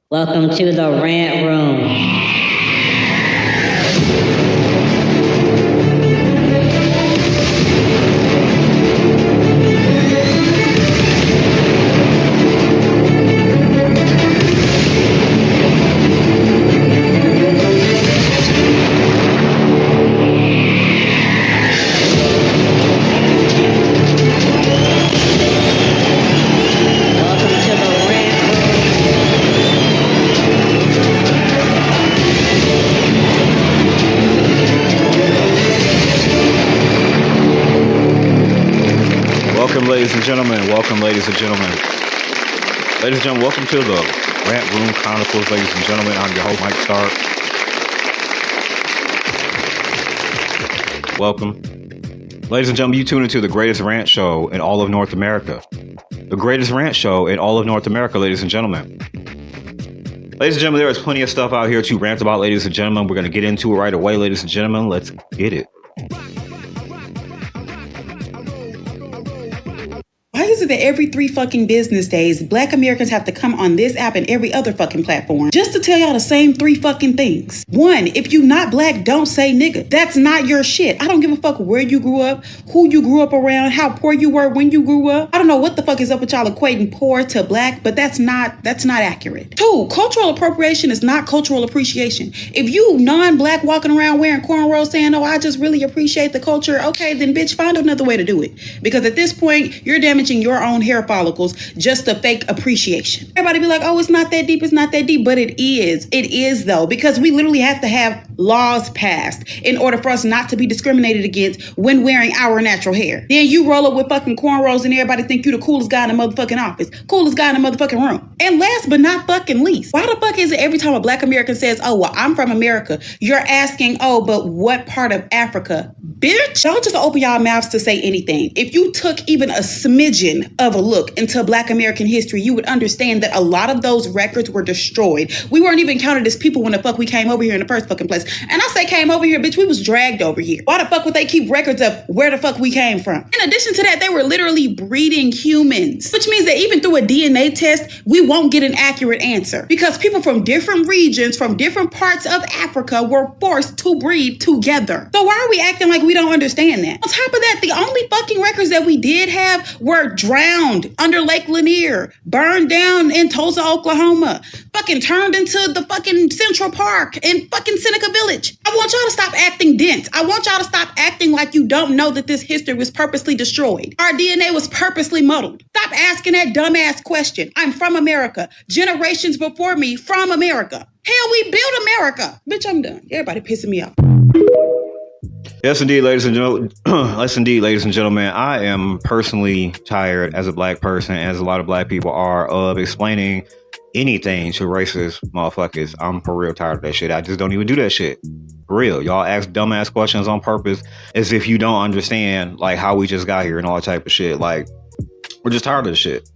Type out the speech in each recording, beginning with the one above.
Welcome to the Rant Room. Welcome, ladies and gentlemen. Welcome, ladies and gentlemen. Ladies and gentlemen, welcome to the Rant Room Chronicles, ladies and gentlemen. I'm your host, Mike Stark. Welcome. Ladies and gentlemen, you tune into the greatest rant show in all of North America. The greatest rant show in all of North America, ladies and gentlemen. Ladies and gentlemen, there is plenty of stuff out here to rant about, ladies and gentlemen. We're going to get into it right away, ladies and gentlemen. Let's get it. Why is it that every 3 fucking business days, Black Americans have to come on this app and every other fucking platform just to tell y'all the same 3 fucking things? 1, if you not Black, don't say nigga. That's not your shit. I don't give a fuck where you grew up, who you grew up around, how poor you were when you grew up. I don't know what the fuck is up with y'all equating poor to Black, but that's not accurate. 2, cultural appropriation is not cultural appreciation. If you non-Black walking around wearing cornrows saying, oh, I just really appreciate the culture, okay, then bitch, find another way to do it. Because at this point, you're damaging your own hair follicles just to fake appreciation. Everybody be like, oh, it's not that deep, but it is though, because we literally have to have laws passed in order for us not to be discriminated against when wearing our natural hair. Then you roll up with fucking cornrows and everybody think you the coolest guy in the motherfucking office, coolest guy in the motherfucking room. And last but not fucking least, why the fuck is it every time a Black American says, oh, well, I'm from America, you're asking, oh, but what part of Africa? Bitch, don't just open y'all mouths to say anything. If you took even a smidgen of a look into Black American history, you would understand that a lot of those records were destroyed. We weren't even counted as people when the fuck we came over here in the first fucking place. And I say came over here, bitch, we was dragged over here. Why the fuck would they keep records of where the fuck we came from? In addition to that, they were literally breeding humans, which means that even through a DNA test, we won't get an accurate answer because people from different regions, from different parts of Africa were forced to breed together. So why are we acting like we don't understand that? On top of that, the only fucking records that we did have were drowned under Lake Lanier, burned down in Tulsa, Oklahoma, fucking turned into the fucking Central Park in fucking Seneca Village. I want y'all to stop acting dense. I want y'all to stop acting like you don't know that this history was purposely destroyed. Our DNA was purposely muddled. Stop asking that dumbass question. I'm from America. Generations before me from America. Hell, we built America. Bitch, I'm done. Everybody pissing me off. Yes, indeed, ladies and gentlemen. Yes, indeed, ladies and gentlemen. I am personally tired as a Black person, as a lot of Black people are, of explaining anything to racist motherfuckers. I'm for real tired of that shit. I just don't even do that shit. For real. Y'all ask dumbass questions on purpose as if you don't understand like how we just got here and all that type of shit. Like, we're just tired of this shit.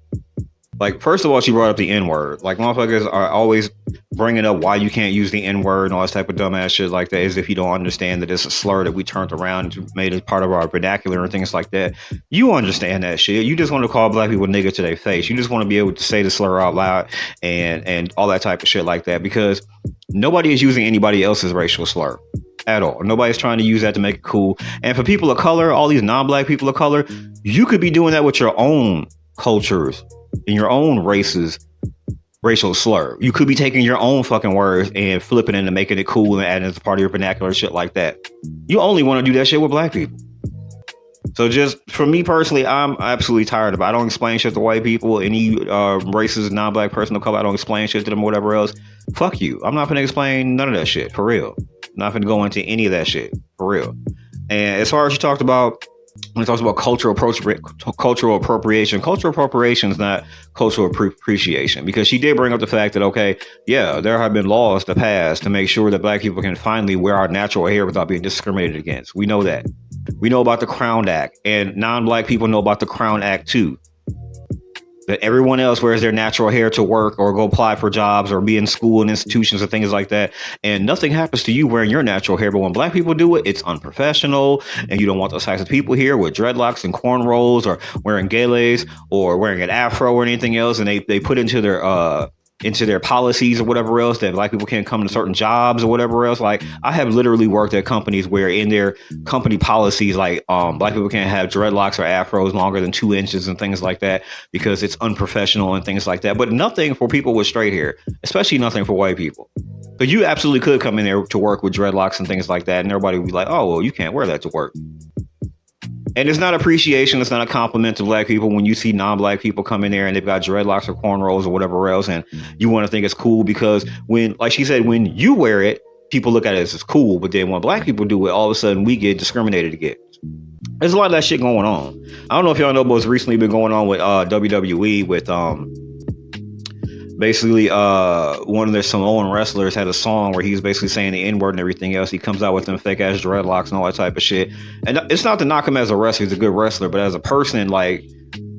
Like, first of all, she brought up the N-word. Like, motherfuckers are always bringing up why you can't use the N-word and all this type of dumbass shit like that, as if you don't understand that it's a slur that we turned around and made it part of our vernacular and things like that. You understand that shit. You just want to call Black people nigga to their face. You just want to be able to say the slur out loud and all that type of shit like that, because nobody is using anybody else's racial slur at all. Nobody's trying to use that to make it cool. And for people of color, all these non-Black people of color, you could be doing that with your own cultures in your own race's racial slur. You could be taking your own fucking words and flipping it and making it cool and adding it as part of your vernacular, shit like that. You only want to do that shit with Black people. So just for me personally, I'm absolutely tired of it. I don't explain shit to white people. Any racist non-Black person of color, I don't explain shit to them or whatever else. Fuck you. I'm not gonna explain none of that shit, for real. I'm not gonna go into any of that shit, for real. And as far as you talked about, when it talks about cultural appropriation is not cultural appreciation, because she did bring up the fact that, okay, yeah, there have been laws to pass to make sure that Black people can finally wear our natural hair without being discriminated against. We know that. We know about the Crown Act, and non-Black people know about the Crown Act too. That everyone else wears their natural hair to work or go apply for jobs or be in school and institutions and things like that. And nothing happens to you wearing your natural hair. But when Black people do it, it's unprofessional. And you don't want those types of people here with dreadlocks and cornrows or wearing gales or wearing an afro or anything else. And they put into their into their policies or whatever else, that black people can't come to certain jobs or whatever else. Like, I have literally worked at companies where in their company policies, like, black people can't have dreadlocks or afros longer than 2 inches and things like that because it's unprofessional and things like that. But nothing for people with straight hair, especially nothing for white people. But you absolutely could come in there to work with dreadlocks and things like that, and everybody would be like, oh, well, you can't wear that to work. And it's not appreciation. It's not a compliment to black people when you see non-black people come in there and they've got dreadlocks or cornrows or whatever else, and you want to think it's cool because when, like she said, when you wear it, people look at it as cool. But then when black people do it, all of a sudden we get discriminated against. There's a lot of that shit going on. I don't know if y'all know what's recently been going on with WWE with basically one of their Samoan wrestlers had a song where he's basically saying the N-word and everything else. He comes out with them fake ass dreadlocks and all that type of shit. And it's not to knock him as a wrestler, he's a good wrestler, but as a person, like,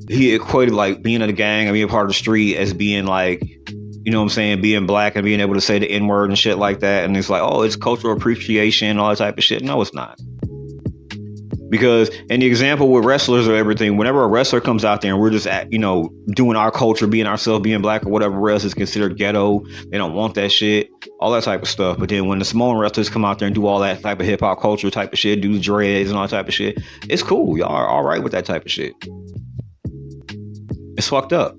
he equated like being in a gang and being part of the street as being like, you know what I'm saying, being black and being able to say the N-word and shit like that. And it's like, oh, it's cultural appreciation and all that type of shit. No, it's not. Because in the example with wrestlers or everything, whenever a wrestler comes out there and we're just doing our culture, being ourselves, being black or whatever else is considered ghetto, they don't want that shit, all that type of stuff. But then when the Samoan wrestlers come out there and do all that type of hip hop culture type of shit, do dreads and all that type of shit, it's cool. Y'all are all right with that type of shit. It's fucked up.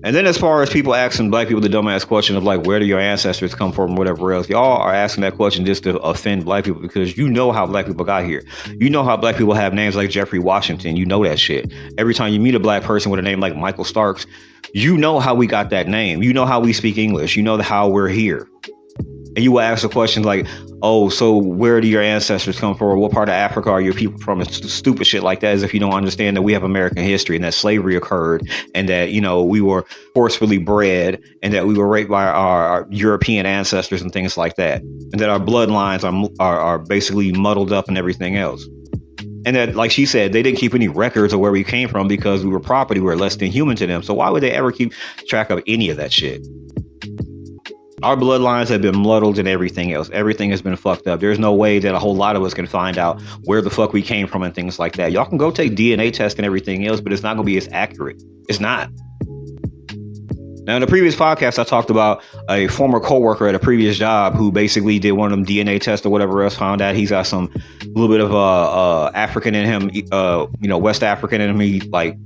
And then as far as people asking black people the dumbass question of like, where do your ancestors come from, whatever else, y'all are asking that question just to offend black people because you know how black people got here. You know how black people have names like Jeffrey Washington. You know that shit. Every time you meet a black person with a name like Michael Starks, you know how we got that name. You know how we speak English. You know how we're here. And you will ask a question like, oh, so where do your ancestors come from? Or what part of Africa are your people from? And stupid shit like that, as if you don't understand that we have American history and that slavery occurred and that, you know, we were forcefully bred and that we were raped by our European ancestors and things like that. And that our bloodlines are basically muddled up and everything else. And that, like she said, they didn't keep any records of where we came from because we were property. We were less than human to them. So why would they ever keep track of any of that shit? Our bloodlines have been muddled and everything else. Everything has been fucked up. There's no way that a whole lot of us can find out where the fuck we came from and things like that. Y'all can go take DNA tests and everything else, but it's not going to be as accurate. It's not. Now, in the previous podcast, I talked about a former coworker at a previous job who basically did one of them DNA tests or whatever else, found out he's got some little bit of African in him, West African in him. He like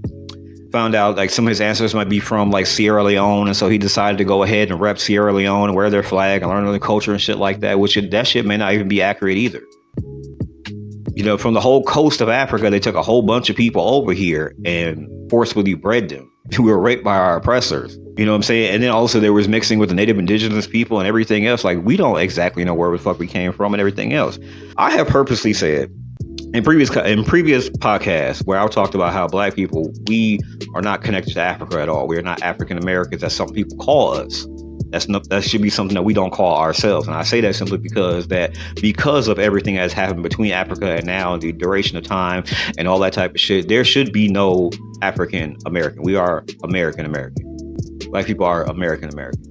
found out like some of his ancestors might be from like Sierra Leone, and so he decided to go ahead and rep Sierra Leone and wear their flag and learn their culture and shit like that, which that shit may not even be accurate either. You know, from the whole coast of Africa, they took a whole bunch of people over here and forcefully bred them. We were raped by our oppressors. You know what I'm saying? And then also there was mixing with the native indigenous people and everything else. Like, we don't exactly know where the fuck we came from and everything else. I have purposely said in previous podcasts where I talked about how black people, we are not connected to Africa at all. We are not African Americans, as some people call us. That should be something that we don't call ourselves. And I say that simply because of everything that's happened between Africa and now, and the duration of time and all that type of shit, there should be no African American. We are American American. Black people are American American.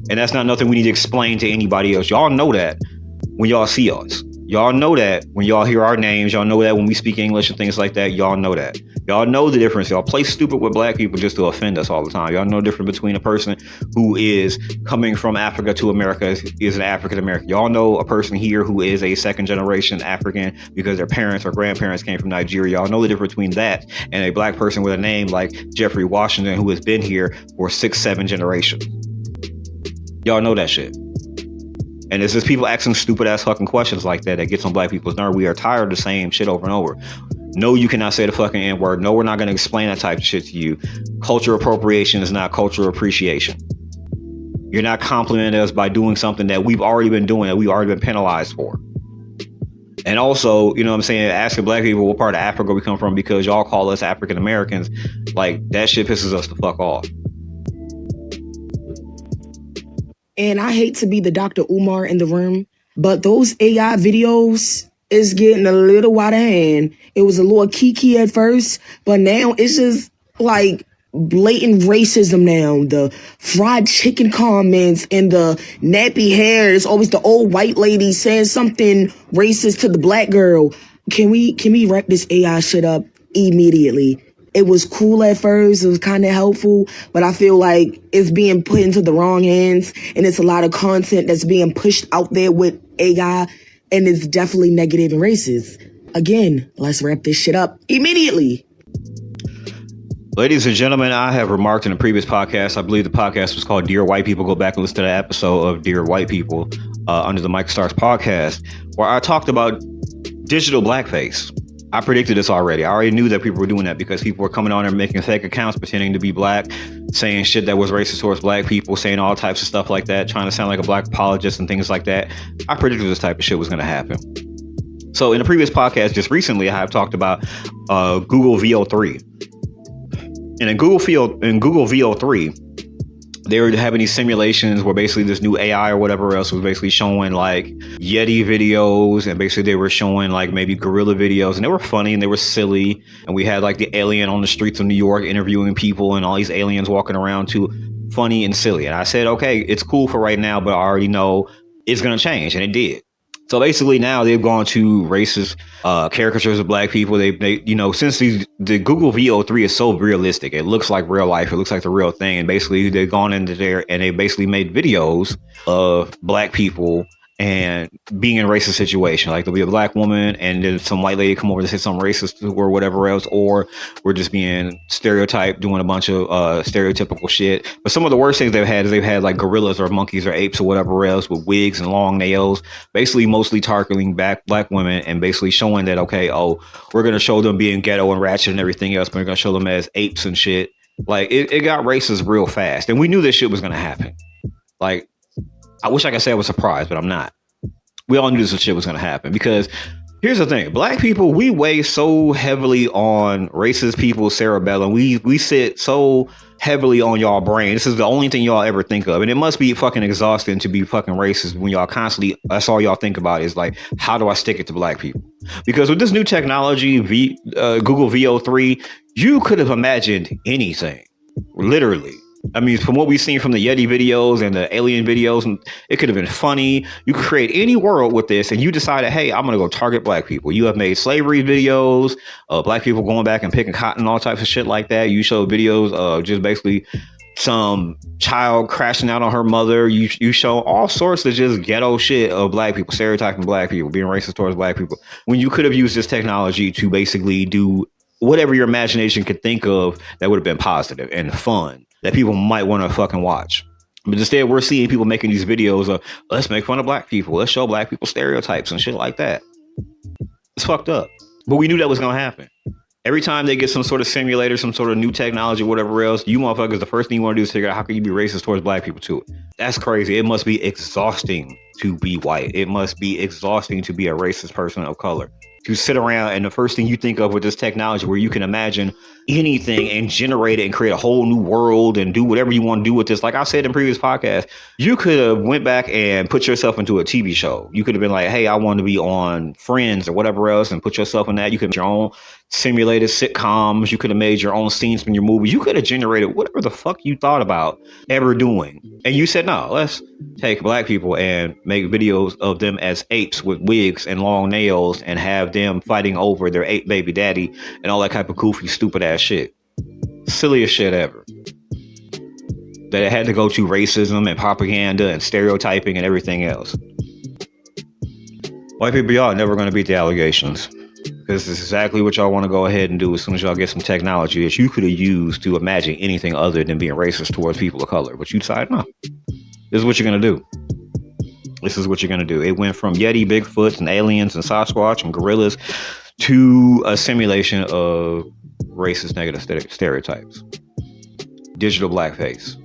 And that's not nothing we need to explain to anybody else. Y'all know that when y'all see us. Y'all know that when y'all hear our names. Y'all know that when we speak English and things like that. Y'all know that. Y'all know the difference. Y'all play stupid with black people just to offend us all the time. Y'all know the difference between a person who is coming from Africa to America is an African American. Y'all know a person here who is a second generation African because their parents or grandparents came from Nigeria. Y'all know the difference between that and a black person with a name like Jeffrey Washington who has been here for 6-7 generations. Y'all know that shit. And it's just people asking stupid ass fucking questions like that gets on black people's nerve. We are tired of the same shit over and over. No, you cannot say the fucking N-word. No, we're not going to explain that type of shit to you. Cultural appropriation is not cultural appreciation. You're not complimenting us by doing something that we've already been doing, that we've already been penalized for. And also, you know what I'm saying, asking black people what part of Africa we come from because y'all call us African Americans, like, that shit pisses us the fuck off. And I hate to be the Dr. Umar in the room, but those AI videos is getting a little out of hand. It was a little kiki at first, but now it's just like blatant racism now. The fried chicken comments and the nappy hair. It's always the old white lady saying something racist to the black girl. Can we wrap this AI shit up immediately? It was cool at first. It was kind of helpful, but I feel like it's being put into the wrong hands, and it's a lot of content that's being pushed out there with AI, and it's definitely negative and racist. Again, let's wrap this shit up immediately. Ladies and gentlemen, I have remarked in a previous podcast, I believe the podcast was called Dear White People. Go back and listen to that episode of Dear White People under the Mike Stars podcast, where I talked about digital blackface. I predicted this already. I already knew that people were doing that because people were coming on and making fake accounts, pretending to be black, saying shit that was racist towards black people, saying all types of stuff like that, trying to sound like a black apologist and things like that. I predicted this type of shit was going to happen. So in the previous podcast, just recently, I have talked about Google VO3. And in Google VO3, they were having these simulations where basically this new AI or whatever else was basically showing like Yeti videos, and basically they were showing like maybe gorilla videos, and they were funny and they were silly. And we had like the alien on the streets of New York interviewing people, and all these aliens walking around too, funny and silly. And I said, okay, it's cool for right now, but I already know it's going to change, and it did. So basically now they've gone to racist caricatures of black people. They since the Google VO3 is so realistic, it looks like real life. It looks like the real thing. And basically they've gone into there and they basically made videos of black people and being in a racist situation. Like there'll be a black woman and then some white lady come over to say something racist or whatever else, or we're just being stereotyped, doing a bunch of stereotypical shit. But some of the worst things they've had is they've had like gorillas or monkeys or apes or whatever else with wigs and long nails, basically mostly targeting black women and basically showing that, okay, we're going to show them being ghetto and ratchet and everything else, but we're going to show them as apes and shit. Like it got racist real fast. And we knew this shit was going to happen. Like, I wish I could say I was surprised, but I'm not. We all knew this shit was going to happen because here's the thing. Black people, we weigh so heavily on racist people's cerebellum. We sit so heavily on y'all brain. This is the only thing y'all ever think of. And it must be fucking exhausting to be fucking racist when y'all constantly, that's all y'all think about is like, how do I stick it to black people? Because with this new technology, Google VO3, you could have imagined anything, literally. I mean, from what we've seen from the Yeti videos and the alien videos, it could have been funny. You could create any world with this, and you decided, hey, I'm going to go target black people. You have made slavery videos of black people going back and picking cotton, all types of shit like that. You show videos of just basically some child crashing out on her mother. You show all sorts of just ghetto shit of black people, stereotyping black people, being racist towards black people, when you could have used this technology to basically do whatever your imagination could think of that would have been positive and fun, that people might want to fucking watch. But instead, we're seeing people making these videos of, let's make fun of black people. Let's show black people stereotypes and shit like that. It's fucked up. But we knew that was going to happen. Every time they get some sort of simulator, some sort of new technology, whatever else, you motherfuckers, the first thing you want to do is figure out how can you be racist towards black people too. That's crazy. It must be exhausting to be white. It must be exhausting to be a racist person of color. To sit around and the first thing you think of with this technology where you can imagine anything and generate it and create a whole new world and do whatever you want to do with this. Like I said in previous podcasts, you could have went back and put yourself into a TV show. You could have been like, hey, I want to be on Friends or whatever else and put yourself in that. You could have your own simulated sitcoms. You could have made your own scenes from your movies. You could have generated whatever the fuck you thought about ever doing. And you said, no, let's take black people and make videos of them as apes with wigs and long nails and have them fighting over their ape baby daddy and all that type of goofy, stupid ass shit. Silliest shit ever. That it had to go to racism and propaganda and stereotyping and everything else. White people, y'all are never going to beat the allegations. Because this is exactly what y'all want to go ahead and do as soon as y'all get some technology that you could have used to imagine anything other than being racist towards people of color. But you decide, no, this is what you're going to do. This is what you're going to do. It went from Yeti, Bigfoots, and aliens, and Sasquatch, and gorillas to a simulation of racist negative stereotypes. Digital blackface.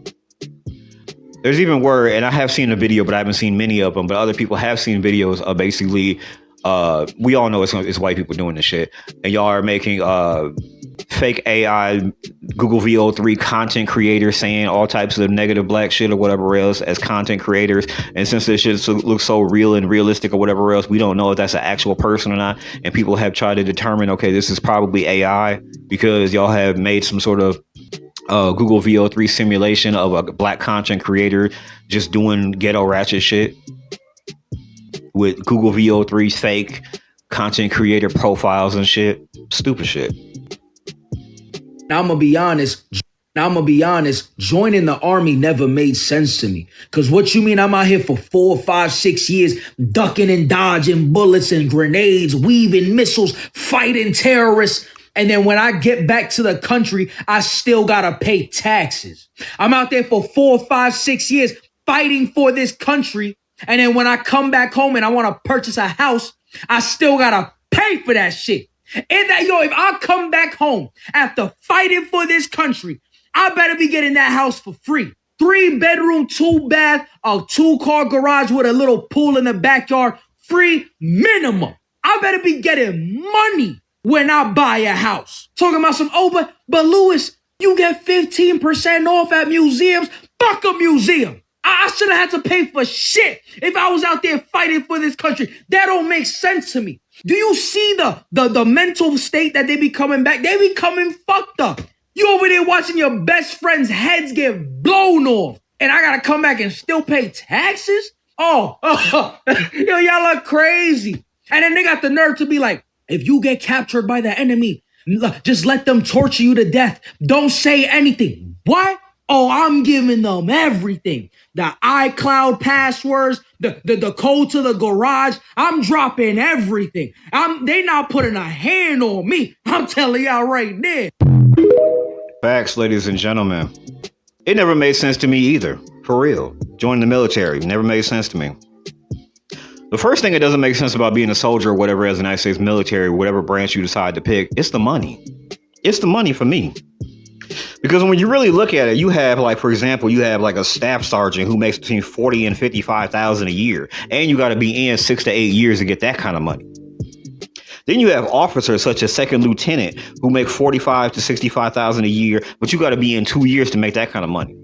There's even word, and I have seen a video, but I haven't seen many of them, but other people have seen videos of basically, we all know it's white people doing this shit, and y'all are making fake AI Google VO3 content creators saying all types of negative black shit or whatever else as content creators. And since this shit looks so real and realistic or whatever else, we don't know if that's an actual person or not. And people have tried to determine, okay, this is probably AI because y'all have made some sort of Google VO3 simulation of a black content creator just doing ghetto ratchet shit with Google VO3 fake content creator profiles and shit. Stupid shit. Now I'm gonna be honest, joining the army never made sense to me. Cause what you mean I'm out here for 4, 5, 6 years, ducking and dodging bullets and grenades, weaving missiles, fighting terrorists. And then when I get back to the country, I still gotta pay taxes. I'm out there for 4, 5, 6 years fighting for this country. And then when I come back home and I wanna purchase a house, I still gotta pay for that shit. And that, if I come back home after fighting for this country, I better be getting that house for free. 3-bedroom, 2-bath, a 2-car garage with a little pool in the backyard, free minimum. I better be getting money when I buy a house. Talking about some, but Lewis, you get 15% off at museums. Fuck a museum. I should have had to pay for shit if I was out there fighting for this country. That don't make sense to me. Do you see the mental state that they be coming back? They be coming fucked up. You over there watching your best friend's heads get blown off. And I gotta come back and still pay taxes? Yo, y'all look crazy. And then they got the nerve to be like, if you get captured by the enemy, just let them torture you to death. Don't say anything. What? Oh, I'm giving them everything. The iCloud passwords, the code to the garage. I'm dropping everything. They not putting a hand on me. I'm telling y'all right now. Facts, ladies and gentlemen. It never made sense to me either. For real. Joining the military never made sense to me. The first thing that doesn't make sense about being a soldier or whatever as the United States military, whatever branch you decide to pick, it's the money. It's the money for me. Because when you really look at it, you have, like, for example, you have like a staff sergeant who makes between 40 and 55,000 a year. And you got to be in 6 to 8 years to get that kind of money. Then you have officers such as second lieutenant who make 45 to 65,000 a year, but you got to be in 2 years to make that kind of money.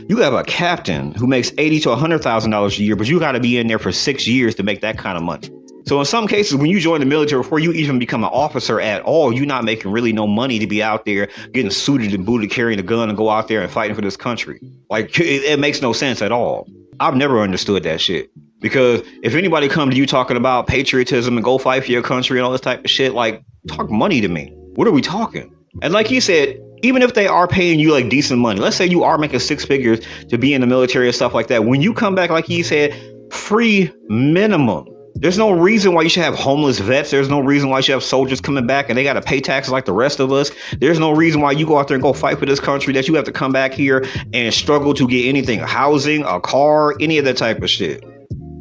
You have a captain who makes $80 to $100,000 a year, but you got to be in there for 6 years to make that kind of money. So in some cases, when you join the military, before you even become an officer at all, you're not making really no money to be out there getting suited and booted, carrying a gun and go out there and fighting for this country. Like, it makes no sense at all. I've never understood that shit. Because if anybody come to you talking about patriotism and go fight for your country and all this type of shit, like, talk money to me. What are we talking? And like he said, even if they are paying you like decent money, let's say you are making 6 figures to be in the military and stuff like that. When you come back, like he said, free minimum. There's no reason why you should have homeless vets. There's no reason why you should have soldiers coming back and they got to pay taxes like the rest of us. There's no reason why you go out there and go fight for this country that you have to come back here and struggle to get anything, housing, a car, any of that type of shit.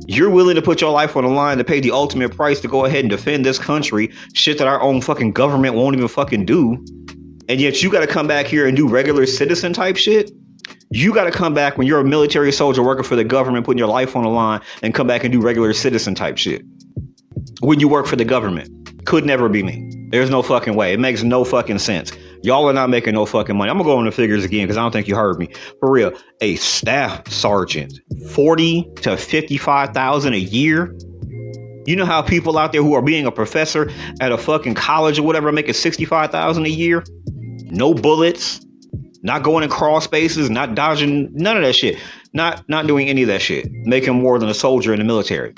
You're willing to put your life on the line to pay the ultimate price to go ahead and defend this country, shit that our own fucking government won't even fucking do. And yet you got to come back here and do regular citizen type shit. You got to come back when you're a military soldier working for the government, putting your life on the line, and come back and do regular citizen type shit. When you work for the government. Could never be me. There's no fucking way. It makes no fucking sense. Y'all are not making no fucking money. I'm gonna go on the figures again because I don't think you heard me. For real, a staff sergeant, 40 to 55,000 a year. You know how people out there who are being a professor at a fucking college or whatever making 65,000 a year? No bullets. Not going in crawl spaces, not dodging, none of that shit. Not doing any of that shit. Making more than a soldier in the military.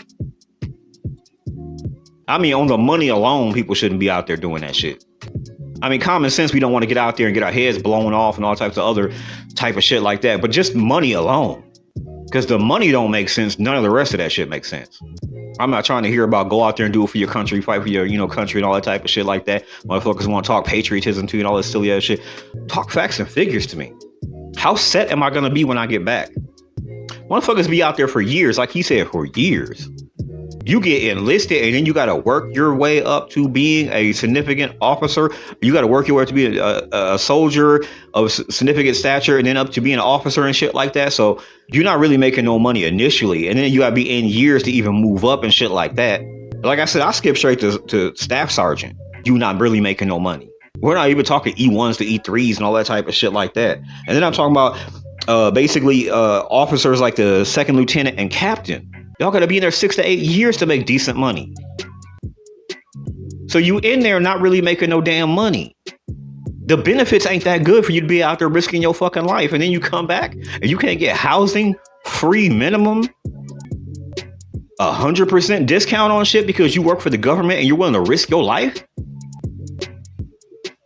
I mean, on the money alone, people shouldn't be out there doing that shit. I mean, common sense, we don't want to get out there and get our heads blown off and all types of other type of shit like that. But just money alone. Because the money don't make sense. None of the rest of that shit makes sense. I'm not trying to hear about go out there and do it for your country, fight for your, country and all that type of shit like that. Motherfuckers want to talk patriotism to you and all this silly ass shit. Talk facts and figures to me. How set am I going to be when I get back? Motherfuckers be out there for years, like he said, for years. You get enlisted and then you got to work your way up to being a significant officer. You got to work your way up to be a soldier of significant stature and then up to being an officer and shit like that. So you're not really making no money initially. And then you got to be in years to even move up and shit like that. Like I said, I skip straight to staff sergeant. You're not really making no money. We're not even talking E1s to E3s and all that type of shit like that. And then I'm talking about basically officers like the second lieutenant and captain. Y'all got to be in there 6 to 8 years to make decent money. So you in there not really making no damn money. The benefits ain't that good for you to be out there risking your fucking life. And then you come back and you can't get housing, free minimum, 100% discount on shit because you work for the government and you're willing to risk your life.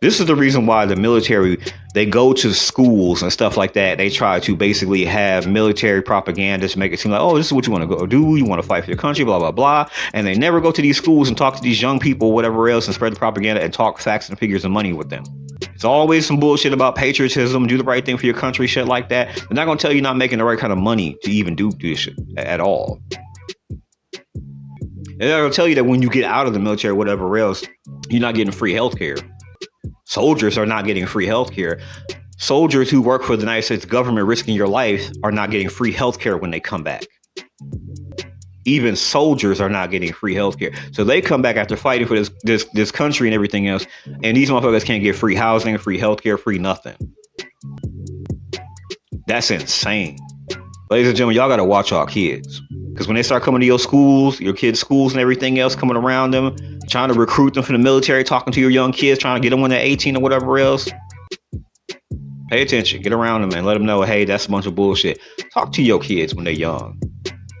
This is the reason why the military, they go to schools and stuff like that. They try to basically have military propaganda to make it seem like, oh, this is what you want to go do. You want to fight for your country, blah, blah, blah. And they never go to these schools and talk to these young people, whatever else, and spread the propaganda and talk facts and figures and money with them. It's always some bullshit about patriotism, do the right thing for your country, shit like that. They're not going to tell you not making the right kind of money to even do this shit at all. They're not going to tell you that when you get out of the military, whatever else, you're not getting free healthcare. Soldiers are not getting free healthcare. Soldiers who work for the United States government risking your life are not getting free healthcare when they come back. Even soldiers are not getting free healthcare. So they come back after fighting for this country and everything else, and these motherfuckers can't get free housing, free healthcare, free nothing. That's insane. Ladies and gentlemen, y'all gotta watch our kids. Because when they start coming to your schools, your kids' schools and everything else, coming around them, trying to recruit them from the military, talking to your young kids, trying to get them when they're 18 or whatever else, pay attention. Get around them and let them know, hey, that's a bunch of bullshit. Talk to your kids when they're young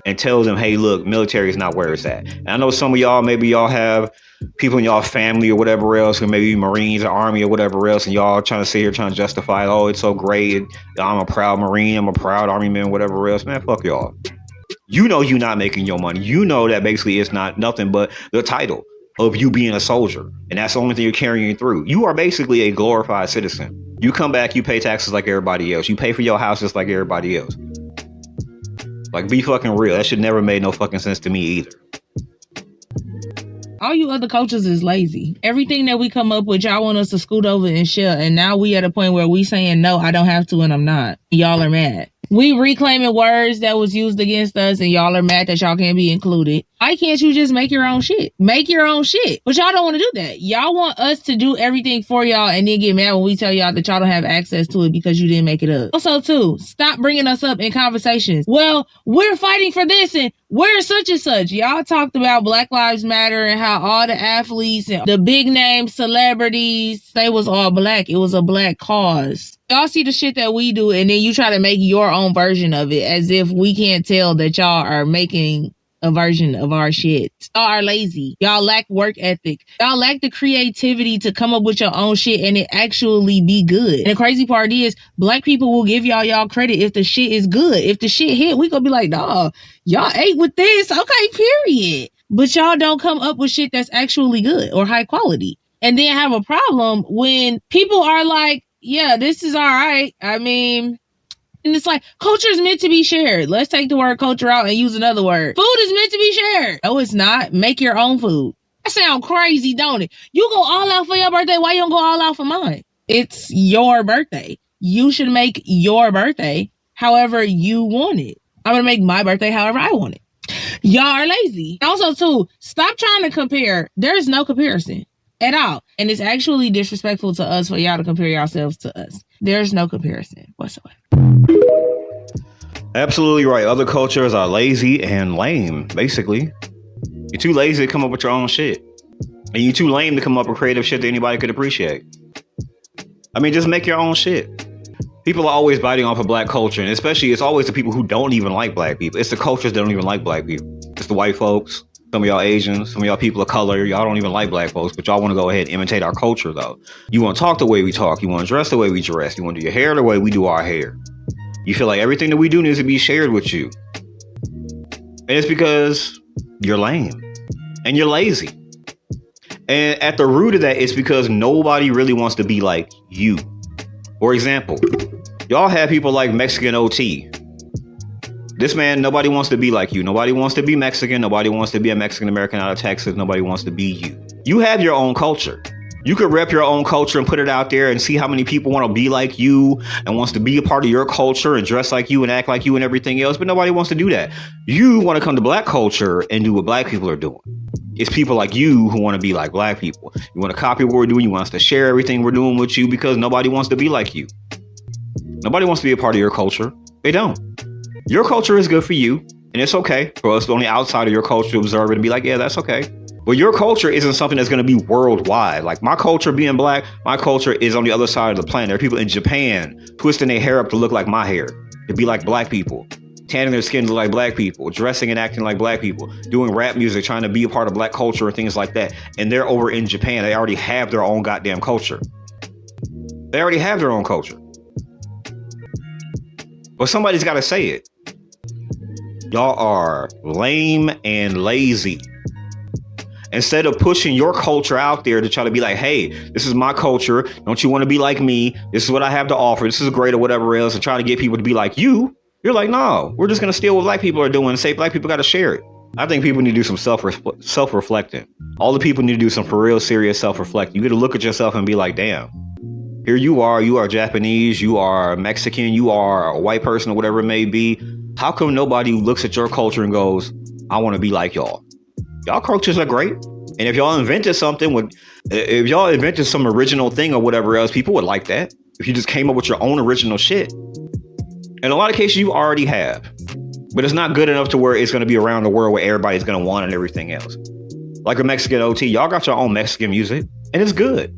and tell them, hey, look, military is not where it's at. And I know some of y'all, maybe y'all have people in y'all family or whatever else, or maybe Marines or Army or whatever else, and y'all trying to sit here trying to justify, oh, it's so great. I'm a proud Marine. I'm a proud Army man, whatever else. Man, fuck y'all. You know you're not making your money. You know that basically it's not nothing but the title of you being a soldier. And that's the only thing you're carrying through. You are basically a glorified citizen. You come back, you pay taxes like everybody else. You pay for your house just like everybody else. Like, be fucking real. That shit never made no fucking sense to me either. All you other coaches is lazy. Everything that we come up with, y'all want us to scoot over and share. And now we at a point where we saying, no, I don't have to and I'm not. Y'all are mad. We reclaiming words that was used against us and y'all are mad that y'all can't be included. Why can't you just make your own shit? Make your own shit. But y'all don't want to do that. Y'all want us to do everything for y'all and then get mad when we tell y'all that y'all don't have access to it because you didn't make it up. Also, too, stop bringing us up in conversations. Well, we're fighting for this and we're such and such. Y'all talked about Black Lives Matter and how all the athletes and the big name celebrities, they was all black. It was a black cause. Y'all see the shit that we do and then you try to make your own version of it as if we can't tell that y'all are making a version of our shit. Y'all are lazy. Y'all lack work ethic. Y'all lack the creativity to come up with your own shit and it actually be good. And the crazy part is Black people will give y'all credit if the shit is good. If the shit hit, we gonna be like, dawg, y'all ate with this. Okay, period. But y'all don't come up with shit that's actually good or high quality. And then have a problem when people are like, yeah, this is all right. I mean, and it's like, culture is meant to be shared. Let's take the word culture out and use another word. Food is meant to be shared. No, it's not. Make your own food. That sounds crazy, don't it? You go all out for your birthday. Why you don't go all out for mine? It's your birthday. You should make your birthday however you want it. I'm going to make my birthday however I want it. Y'all are lazy. Also, too, stop trying to compare. There's no comparison at all. And it's actually disrespectful to us for y'all to compare yourselves to us. There's no comparison whatsoever. Absolutely right. Other cultures are lazy and lame, basically. You're too lazy to come up with your own shit. And you're too lame to come up with creative shit that anybody could appreciate. I mean, just make your own shit. People are always biting off of black culture, and especially it's always the people who don't even like black people. It's the cultures that don't even like black people. It's the white folks, some of y'all Asians, some of y'all people of color. Y'all don't even like black folks, but y'all want to go ahead and imitate our culture, though. You want to talk the way we talk. You want to dress the way we dress. You want to do your hair the way we do our hair. You feel like everything that we do needs to be shared with you. And it's because you're lame and you're lazy. And at the root of that, it's because nobody really wants to be like you. For example, y'all have people like Mexican OT. This man, nobody wants to be like you. Nobody wants to be Mexican. Nobody wants to be a Mexican American out of Texas. Nobody wants to be you. You have your own culture. You could rep your own culture and put it out there and see how many people want to be like you and wants to be a part of your culture and dress like you and act like you and everything else. But nobody wants to do that. You want to come to black culture and do what black people are doing. It's people like you who want to be like black people. You want to copy what we're doing. You want us to share everything we're doing with you because nobody wants to be like you. Nobody wants to be a part of your culture. They don't. Your culture is good for you. And it's okay for us on the outside of your culture to observe it and be like, yeah, that's okay. But your culture isn't something that's going to be worldwide. Like my culture being black, my culture is on the other side of the planet. There are people in Japan twisting their hair up to look like my hair, to be like black people, tanning their skin to look like black people, dressing and acting like black people, doing rap music, trying to be a part of black culture and things like that. And they're over in Japan. They already have their own goddamn culture. They already have their own culture. But somebody's got to say it. Y'all are lame and lazy. Instead of pushing your culture out there to try to be like, hey, this is my culture. Don't you want to be like me? This is what I have to offer. This is great or whatever else. And trying to get people to be like you. You're like, no, we're just going to steal what black people are doing and say black people got to share it. I think people need to do some self-reflecting. All the people need to do some for real serious self-reflecting. You got to look at yourself and be like, damn, here you are Japanese, you are Mexican, you are a white person or whatever it may be. How come nobody looks at your culture and goes, I want to be like y'all? Y'all cultures are great. And if y'all invented something if y'all invented some original thing or whatever else, people would like that. If you just came up with your own original shit. In a lot of cases, you already have. But it's not good enough to where it's going to be around the world where everybody's going to want and everything else. Like a Mexican OT, y'all got your own Mexican music, and it's good.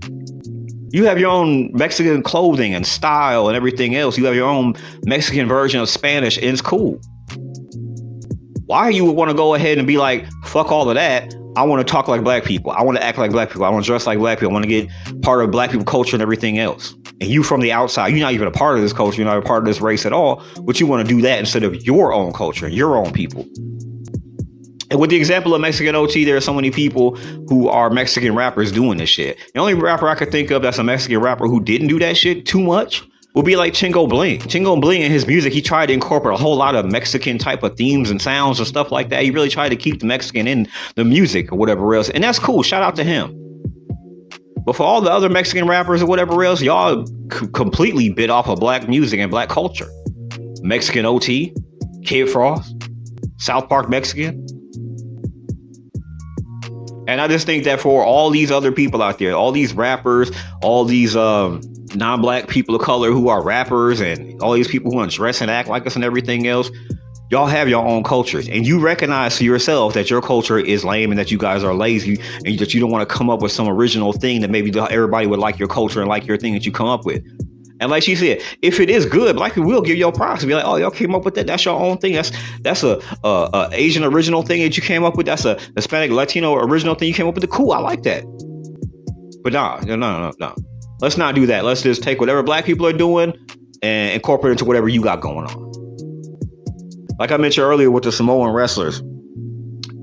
You have your own Mexican clothing and style and everything else. You have your own Mexican version of Spanish, and it's cool. Why you would want to go ahead and be like, fuck all of that. I want to talk like black people. I want to act like black people. I want to dress like black people. I want to get part of black people culture and everything else. And you from the outside, you're not even a part of this culture. You're not a part of this race at all. But you want to do that instead of your own culture, your own people. And with the example of Mexican OT, there are so many people who are Mexican rappers doing this shit. The only rapper I could think of that's a Mexican rapper who didn't do that shit too much would be like Chingo Bling. Chingo Bling in his music, he tried to incorporate a whole lot of Mexican type of themes and sounds and stuff like that. He really tried to keep the Mexican in the music or whatever else. And that's cool. Shout out to him. But for all the other Mexican rappers or whatever else, y'all completely bit off of black music and black culture. Mexican OT, Kid Frost, South Park Mexican. And I just think that for all these other people out there, all these rappers, all these non-black people of color who are rappers and all these people who want to dress and act like us and everything else, y'all have your own cultures. And you recognize to yourself that your culture is lame and that you guys are lazy and that you don't want to come up with some original thing that maybe everybody would like your culture and like your thing that you come up with. And like she said, if it is good, black people will give you props and be like, oh, y'all came up with that. That's your own thing. That's a Asian original thing that you came up with. That's a Hispanic Latino original thing you came up with. Cool, I like that. But no. Let's not do that. Let's just take whatever black people are doing and incorporate it into whatever you got going on. Like I mentioned earlier with the Samoan wrestlers,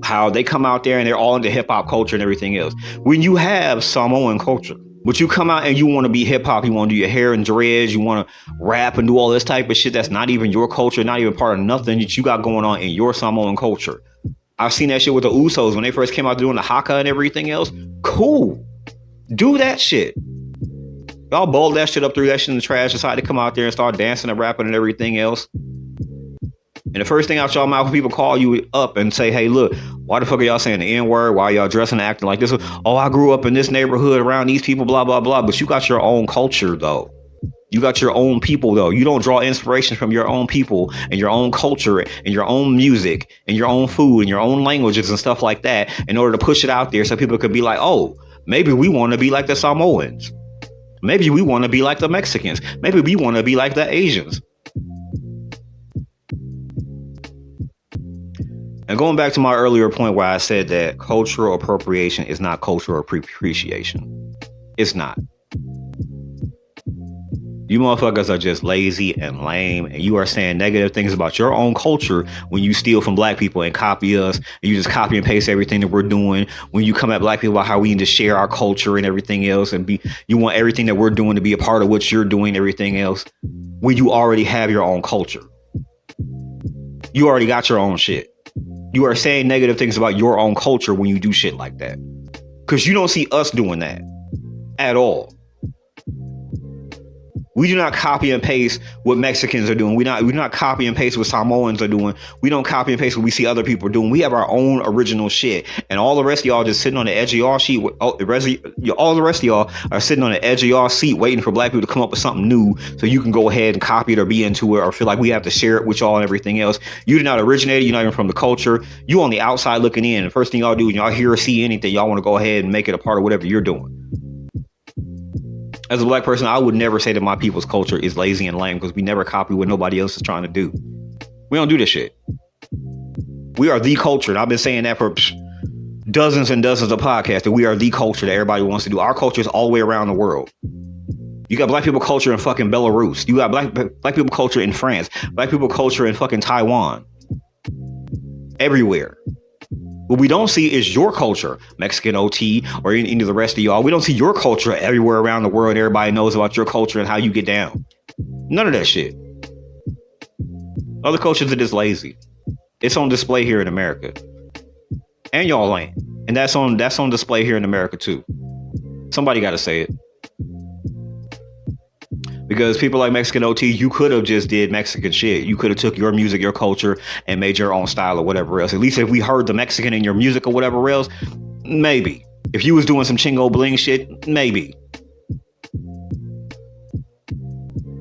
how they come out there and they're all into hip hop culture and everything else. When you have Samoan culture, but you come out and you want to be hip hop, you want to do your hair and dreads, you want to rap and do all this type of shit that's not even your culture, not even part of nothing that you got going on in your Samoan culture. I've seen that shit with the Usos when they first came out doing the haka and everything else. Cool. Do that shit. Y'all balled that shit up, threw that shit in the trash, decided to come out there and start dancing and rapping and everything else. And the first thing out y'all mouth, when people call you up and say, hey, look, why the fuck are y'all saying the N-word? Why are y'all dressing and acting like this? Oh, I grew up in this neighborhood around these people, blah, blah, blah. But you got your own culture, though. You got your own people, though. You don't draw inspiration from your own people and your own culture and your own music and your own food and your own languages and stuff like that in order to push it out there so people could be like, oh, maybe we want to be like the Samoans. Maybe we want to be like the Mexicans. Maybe we want to be like the Asians. And going back to my earlier point where I said that cultural appropriation is not cultural appreciation. It's not. You motherfuckers are just lazy and lame, and you are saying negative things about your own culture when you steal from black people and copy us, and you just copy and paste everything that we're doing. When you come at black people about how we need to share our culture and everything else, and you want everything that we're doing to be a part of what you're doing, everything else, when you already have your own culture. You already got your own shit. You are saying negative things about your own culture when you do shit like that. Because you don't see us doing that at all. We do not copy and paste what Mexicans are doing. We do not copy and paste what Samoans are doing. We don't copy and paste what we see other people doing. We have our own original shit. And all the rest of y'all just sitting on the edge of y'all seat. All the rest of y'all are sitting on the edge of y'all seat waiting for black people to come up with something new so you can go ahead and copy it or be into it or feel like we have to share it with y'all and everything else. You did not originate it. You're not even from the culture. You on the outside looking in. The first thing y'all do when y'all hear or see anything, y'all want to go ahead and make it a part of whatever you're doing. As a black person, I would never say that my people's culture is lazy and lame because we never copy what nobody else is trying to do. We don't do this shit. We are the culture. And I've been saying that for dozens and dozens of podcasts, that we are the culture that everybody wants to do. Our culture is all the way around the world. You got black people culture in fucking Belarus. You got black people culture in France. Black people culture in fucking Taiwan. Everywhere. What we don't see is your culture, Mexican OT, or any of the rest of y'all. We don't see your culture everywhere around the world. Everybody knows about your culture and how you get down. None of that shit. Other cultures are just lazy. It's on display here in America. And y'all ain't. And that's on display here in America too. Somebody got to say it. Because people like Mexican OT, you could have just did Mexican shit. You could have took your music, your culture, and made your own style or whatever else. At least if we heard the Mexican in your music or whatever else, maybe. If you was doing some chingo bling shit, maybe.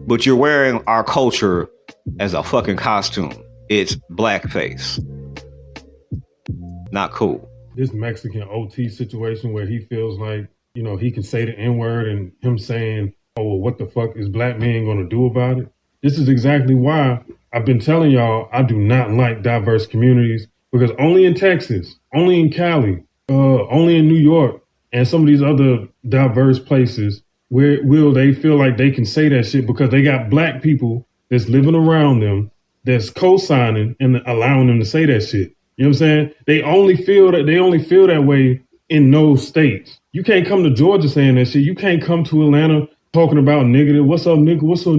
But you're wearing our culture as a fucking costume. It's blackface. Not cool. This Mexican OT situation where he feels like, you know, he can say the N-word and him saying, oh, well, what the fuck is black men going to do about it? This is exactly why I've been telling y'all I do not like diverse communities, because only in Texas, only in Cali, only in New York, and some of these other diverse places where will they feel like they can say that shit because they got black people that's living around them that's co-signing and allowing them to say that shit. You know what I'm saying? They only feel that way in those states. You can't come to Georgia saying that shit. You can't come to Atlanta talking about negative. What's up, nigga? What's up?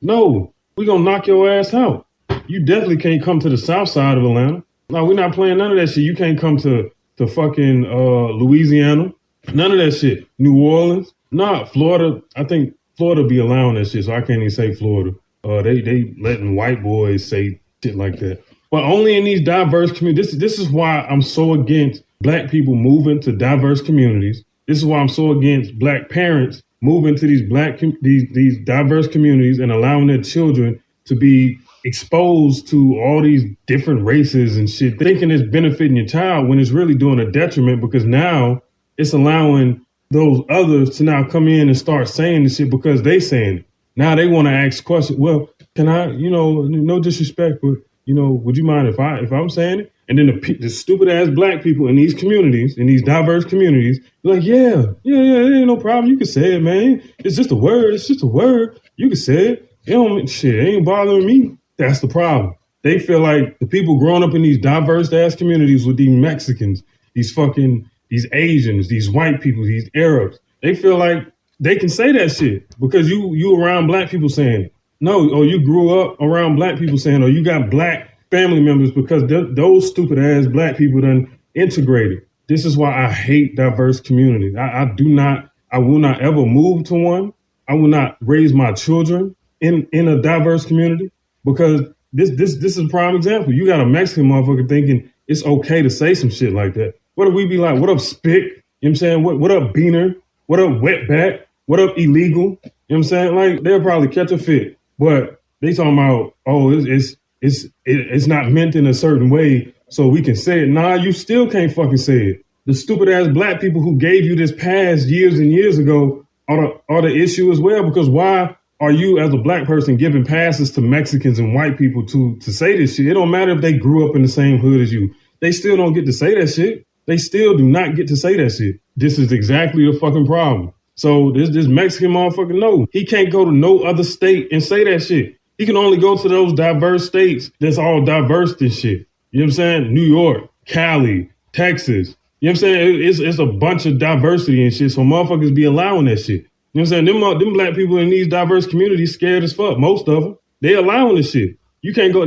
No, we gonna knock your ass out. You definitely can't come to the south side of Atlanta. No, we're not playing none of that shit. You can't come to fucking Louisiana. None of that shit. New Orleans. Nah, Florida. I think Florida be allowing that shit, so I can't even say Florida. They letting white boys say shit like that. But only in these diverse communities. This is why I'm so against black people moving to diverse communities. This is why I'm so against black parents moving to these diverse communities and allowing their children to be exposed to all these different races and shit, thinking it's benefiting your child when it's really doing a detriment, because now it's allowing those others to now come in and start saying this shit because they saying it. Now they want to ask questions. Well, can I, no disrespect, but, would you mind if I'm saying it? And then the stupid ass black people in these communities, in these diverse communities, like, yeah, it ain't no problem. You can say it, man. It's just a word. It's just a word. You can say it. It ain't bothering me. That's the problem. They feel like the people growing up in these diverse ass communities with these Mexicans, these Asians, these white people, these Arabs, they feel like they can say that shit because you around black people saying it. No, or you grew up around black people saying, or you got black family members because those stupid ass black people done integrated. This is why I hate diverse communities. I will not ever move to one. I will not raise my children in a diverse community because this is a prime example. You got a Mexican motherfucker thinking it's okay to say some shit like that. What if we be like, what up, Spick? You know what I'm saying? What up, Beaner? What up, Wetback? What up, Illegal? You know what I'm saying? Like, they'll probably catch a fit. But they talking about, oh, it's not meant in a certain way, so we can say it. Nah, you still can't fucking say it. The stupid ass black people who gave you this pass years and years ago are the issue as well, because why are you as a black person giving passes to Mexicans and white people to say this shit? It don't matter if they grew up in the same hood as you. They still don't get to say that shit. They still do not get to say that shit. This is exactly the fucking problem. So this Mexican motherfucker, no, he can't go to no other state and say that shit. He can only go to those diverse states that's all diverse and shit. You know what I'm saying? New York, Cali, Texas. You know what I'm saying? It's a bunch of diversity and shit. So motherfuckers be allowing that shit. You know what I'm saying? Them black people in these diverse communities scared as fuck. Most of them. They allowing this shit. You can't go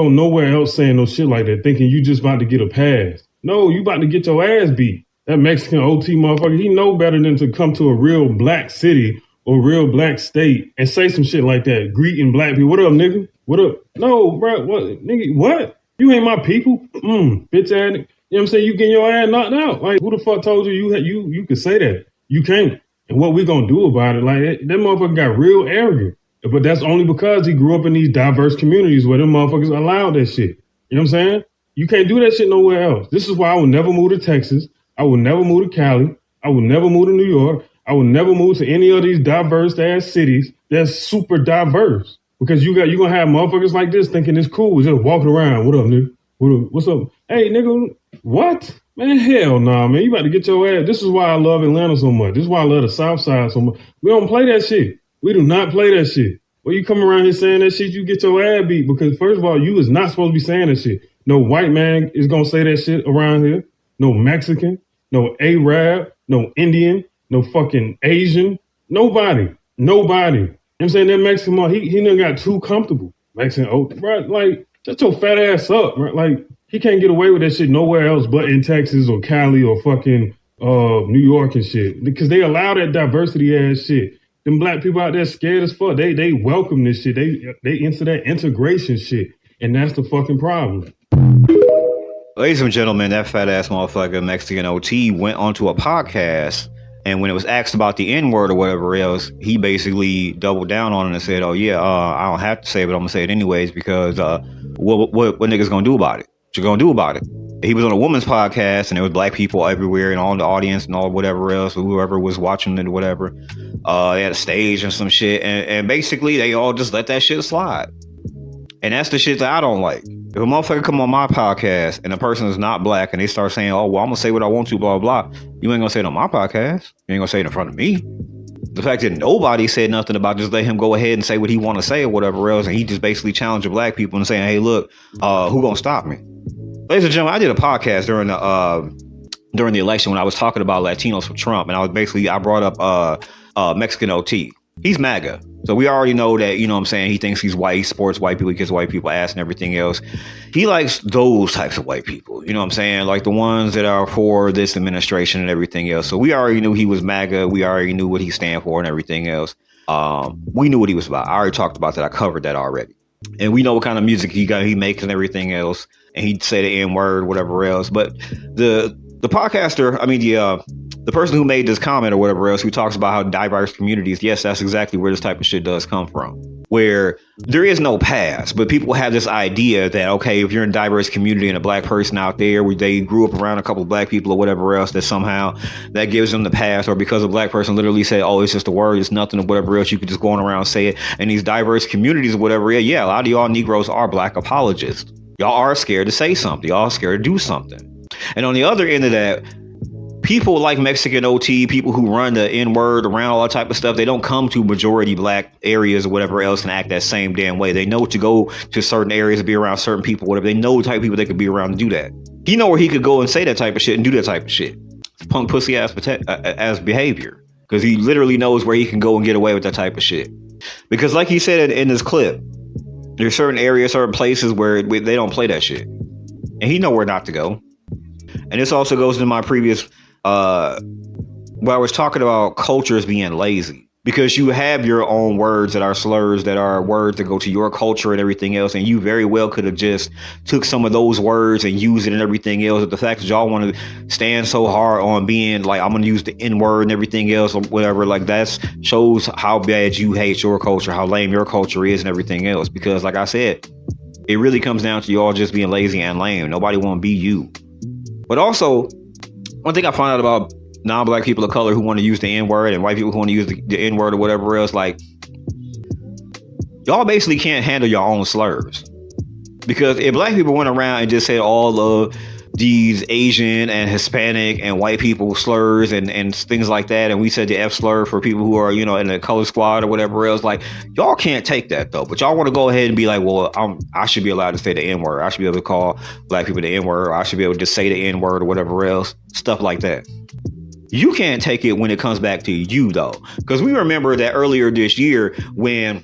nowhere else saying no shit like that, thinking you just about to get a pass. No, you about to get your ass beat. That Mexican OT motherfucker, he know better than to come to a real black city or real black state and say some shit like that, greeting black people. What up, nigga? What up? No, bro, what, nigga, what? You ain't my people? Bitch ass nigga. You know what I'm saying? You getting your ass knocked out. Like, who the fuck told you could say that? You can't. And what we gonna do about it? Like, that motherfucker got real arrogant. But that's only because he grew up in these diverse communities where them motherfuckers allowed that shit. You know what I'm saying? You can't do that shit nowhere else. This is why I would never move to Texas. I would never move to Cali. I would never move to New York. I would never move to any of these diverse ass cities that's super diverse. Because you gonna have motherfuckers like this thinking it's cool, just walking around. What up, nigga? What's up? Hey, nigga, what? Man, hell nah, man. You about to get your ass. This is why I love Atlanta so much. This is why I love the South Side so much. We don't play that shit. We do not play that shit. When you come around here saying that shit, you get your ass beat because first of all, you is not supposed to be saying that shit. No white man is gonna say that shit around here. No Mexican, no Arab, no Indian, no fucking Asian. Nobody. You know what I'm saying? That Mexican, he done got too comfortable. Mexican, bro, like, shut your fat ass up, bro. Like, he can't get away with that shit nowhere else but in Texas or Cali or fucking New York and shit. Because they allow that diversity ass shit. Them black people out there scared as fuck. They welcome this shit. They into that integration shit. And that's the fucking problem. Ladies and gentlemen, that fat ass motherfucker Mexican OT went onto a podcast, and when it was asked about the N-word or whatever else, he basically doubled down on it and said, "Oh yeah, I don't have to say it, but I'm gonna say it anyways because what niggas gonna do about it? What you gonna do about it?" He was on a woman's podcast, and there was black people everywhere, and all the audience and all whatever else, or whoever was watching it or whatever. They had a stage and some shit, and basically they all just let that shit slide. And that's the shit that I don't like. If a motherfucker come on my podcast and a person is not black and they start saying, "Oh, well, I'm gonna say what I want to, blah, blah, blah," you ain't gonna say it on my podcast. You ain't gonna say it in front of me. The fact that nobody said nothing about just let him go ahead and say what he want to say or whatever else, and he just basically challenged the black people and saying, "Hey, look, who gonna stop me?" Ladies and gentlemen, I did a podcast during the election when I was talking about Latinos for Trump, and I brought up Mexican OT. He's MAGA. So we already know that, you know what I'm saying, he thinks he's white, he supports white people, he gets white people ass and everything else. He likes those types of white people, you know what I'm saying? Like the ones that are for this administration and everything else. So we already knew he was MAGA. We already knew what he stand for and everything else. We knew what he was about. I already talked about that. I covered that already. And we know what kind of music he makes and everything else. And he'd say the N-word, whatever else. But the podcaster, the person who made this comment or whatever else, who talks about how diverse communities, yes, that's exactly where this type of shit does come from, where there is no past, but people have this idea that, okay, if you're in a diverse community and a black person out there where they grew up around a couple of black people or whatever else, that somehow that gives them the past, or because a black person literally said, "Oh, it's just a word, it's nothing," or whatever else, you could just go on around and say it. And these diverse communities or whatever, yeah, a lot of y'all Negroes are black apologists. Y'all are scared to say something. Y'all are scared to do something. And on the other end of that, people like Mexican OT, people who run the N-word around all that type of stuff, they don't come to majority black areas or whatever else and act that same damn way. They know to go to certain areas and be around certain people, whatever. They know the type of people they could be around to do that. He know where he could go and say that type of shit and do that type of shit. Punk pussy ass behavior. Because he literally knows where he can go and get away with that type of shit. Because like he said in this clip, there's certain areas, certain places where they don't play that shit. And he know where not to go. And this also goes into my previous where I was talking about cultures being lazy, because you have your own words that are slurs, that are words that go to your culture and everything else, and you very well could have just took some of those words and used it and everything else. But the fact that y'all want to stand so hard on being like, I'm gonna use the N-word and everything else or whatever, like that shows how bad you hate your culture, how lame your culture is and everything else. Because like I said, it really comes down to y'all just being lazy and lame. Nobody want to be you. But also, one thing I found out about non-black people of color who want to use the N-word and white people who want to use the N-word or whatever else, like, y'all basically can't handle your own slurs. Because if black people went around and just said all of these Asian and Hispanic and white people slurs and things like that, and we said the F slur for people who are, you know, in the color squad or whatever else, like, y'all can't take that though. But y'all want to go ahead and be like, well, I should be allowed to say the N-word. I should be able to call black people the N-word. Or I should be able to just say the N-word or whatever else, stuff like that. You can't take it when it comes back to you though, because we remember that earlier this year when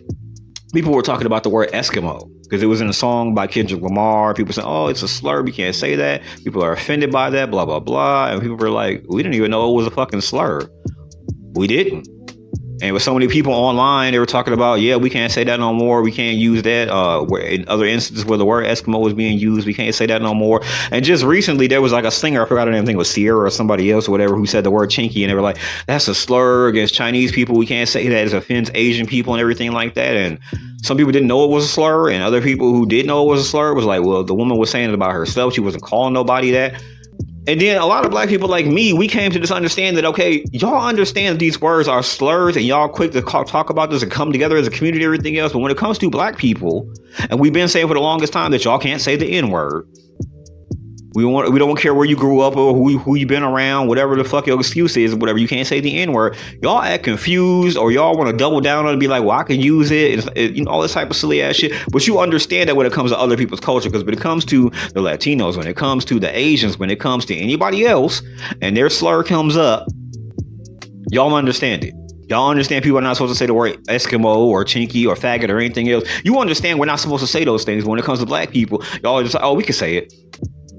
people were talking about the word Eskimo, because it was in a song by Kendrick Lamar. People said, "Oh, it's a slur. We can't say that." People are offended by that, blah, blah, blah. And people were like, we didn't even know it was a fucking slur. We didn't. And with so many people online, they were talking about, yeah, we can't say that no more. We can't use that. Where in other instances where the word Eskimo was being used, we can't say that no more. And just recently, there was like a singer, I forgot her name, I think it was Sierra or somebody else or whatever, who said the word chinky. And they were like, that's a slur against Chinese people. We can't say that. It offends Asian people and everything like that. And some people didn't know it was a slur. And other people who did know it was a slur was like, well, the woman was saying it about herself. She wasn't calling nobody that. And then a lot of black people like me, we came to this understanding that, okay, y'all understand that these words are slurs and y'all quick to talk about this and come together as a community and everything else. But when it comes to black people, and we've been saying for the longest time that y'all can't say the N-word, We don't care where you grew up or who you been around, whatever the fuck your excuse is, whatever. You can't say the N-word. Y'all act confused, or y'all want to double down on it and be like, well, I can use it, all this type of silly ass shit. But you understand that when it comes to other people's culture, because when it comes to the Latinos, when it comes to the Asians, when it comes to anybody else, and their slur comes up, y'all understand it. Y'all understand people are not supposed to say the word Eskimo or Chinky or faggot or anything else. You understand we're not supposed to say those things. But when it comes to black people, y'all are just like, oh, we can say it.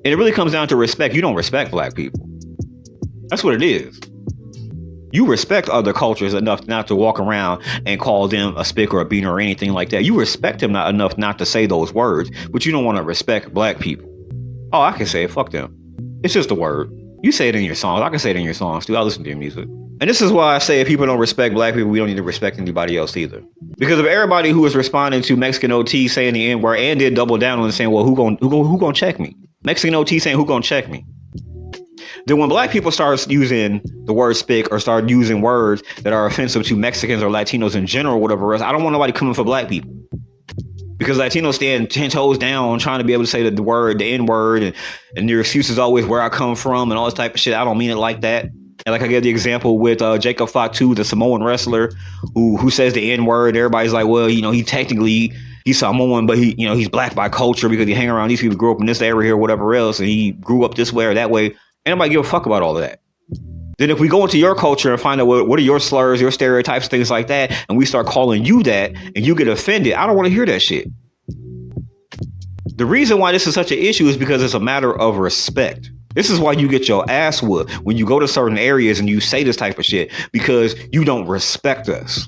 And it really comes down to respect. You don't respect black people. That's what it is. You respect other cultures enough not to walk around and call them a spick or a beaner or anything like that. You respect them not enough not to say those words, but you don't want to respect black people. Oh, I can say it. Fuck them. It's just a word. You say it in your songs. I can say it in your songs too. I listen to your music. And this is why I say if people don't respect black people, we don't need to respect anybody else either. Because of everybody who is responding to Mexican OT saying the N-word and did double down on saying, well, who gonna check me? Mexican OT saying, who gonna check me? Then when black people start using the word spick or start using words that are offensive to Mexicans or Latinos in general, whatever else, I don't want nobody coming for black people. Because Latinos stand 10 toes down trying to be able to say the word, the N-word, and their excuse is always where I come from and all this type of shit. I don't mean it like that. And like I gave the example with Jacob Fatu, the Samoan wrestler who says the N-word. Everybody's like, well, he's Samoan, but he's black by culture because he hang around these people, grew up in this area or whatever else, and he grew up this way or that way. Ain't nobody give a fuck about all of that. Then if we go into your culture and find out what are your slurs, your stereotypes, things like that, and we start calling you that and you get offended, I don't want to hear that shit. The reason why this is such an issue is because it's a matter of respect. This is why you get your ass whooped when you go to certain areas and you say this type of shit, because you don't respect us.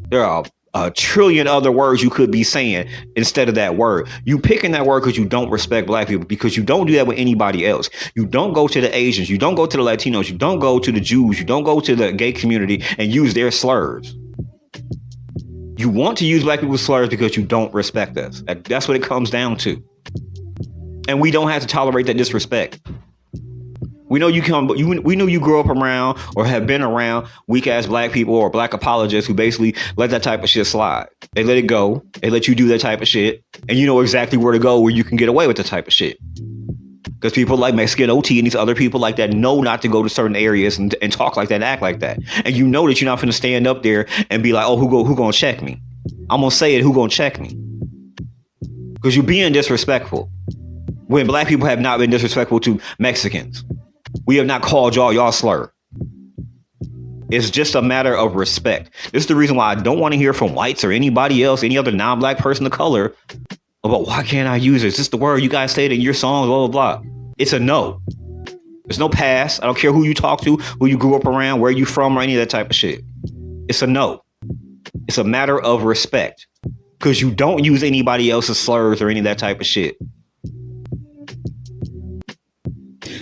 There are a trillion other words you could be saying instead of that word. You picking that word because you don't respect black people, because you don't do that with anybody else. You don't go to the Asians, you don't go to the Latinos, you don't go to the Jews, you don't go to the gay community and use their slurs. You want to use black people's slurs because you don't respect us. That's what it comes down to. And we don't have to tolerate that disrespect. We know we know you grew up around or have been around weak ass black people or black apologists who basically let that type of shit slide. They let it go. They let you do that type of shit. And you know exactly where to go where you can get away with the type of shit. Because people like Mexican OT and these other people like that know not to go to certain areas and talk like that and act like that. And you know that you're not going to stand up there and be like, oh, who going to check me? I'm going to say it. Who going to check me? Because you're being disrespectful. When black people have not been disrespectful to Mexicans. We have not called y'all slur. It's just a matter of respect. This is the reason why I don't want to hear from whites or anybody else, any other non-black person of color, about why can't I use it? Is this the word you guys say it in your songs, blah, blah, blah. It's a no. There's no pass. I don't care who you talk to, who you grew up around, where you from, or any of that type of shit. It's a no. It's a matter of respect. Because you don't use anybody else's slurs or any of that type of shit.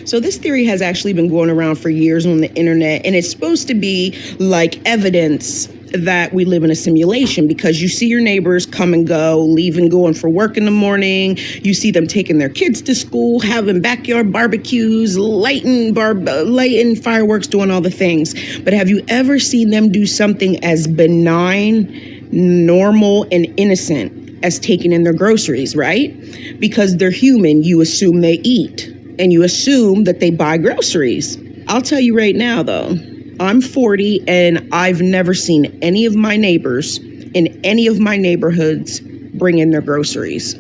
So this theory has actually been going around for years on the internet, and it's supposed to be like evidence that we live in a simulation, because you see your neighbors come and go, leaving, going for work in the morning. You see them taking their kids to school, having backyard barbecues, lighting fireworks, doing all the things. But have you ever seen them do something as benign, normal, and innocent as taking in their groceries, right? Because they're human, you assume they eat. And you assume that they buy groceries. I'll tell you right now, though, I'm 40 and I've never seen any of my neighbors in any of my neighborhoods bring in their groceries.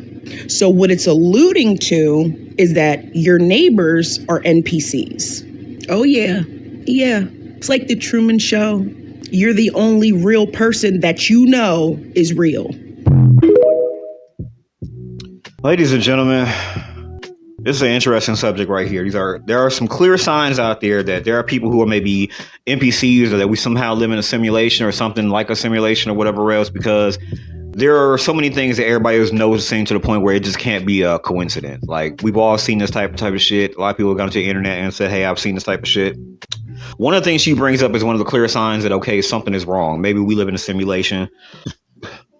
So what it's alluding to is that your neighbors are NPCs. Oh, yeah. Yeah. It's like the Truman Show. You're the only real person that you know is real. Ladies and gentlemen, this is an interesting subject right here. There are some clear signs out there that there are people who are maybe NPCs, or that we somehow live in a simulation or something like a simulation or whatever else, because there are so many things that everybody is noticing to the point where it just can't be a coincidence. Like, we've all seen this type of shit. A lot of people have gone to the internet and said, hey, I've seen this type of shit. One of the things she brings up is one of the clear signs that, okay, something is wrong. Maybe we live in a simulation.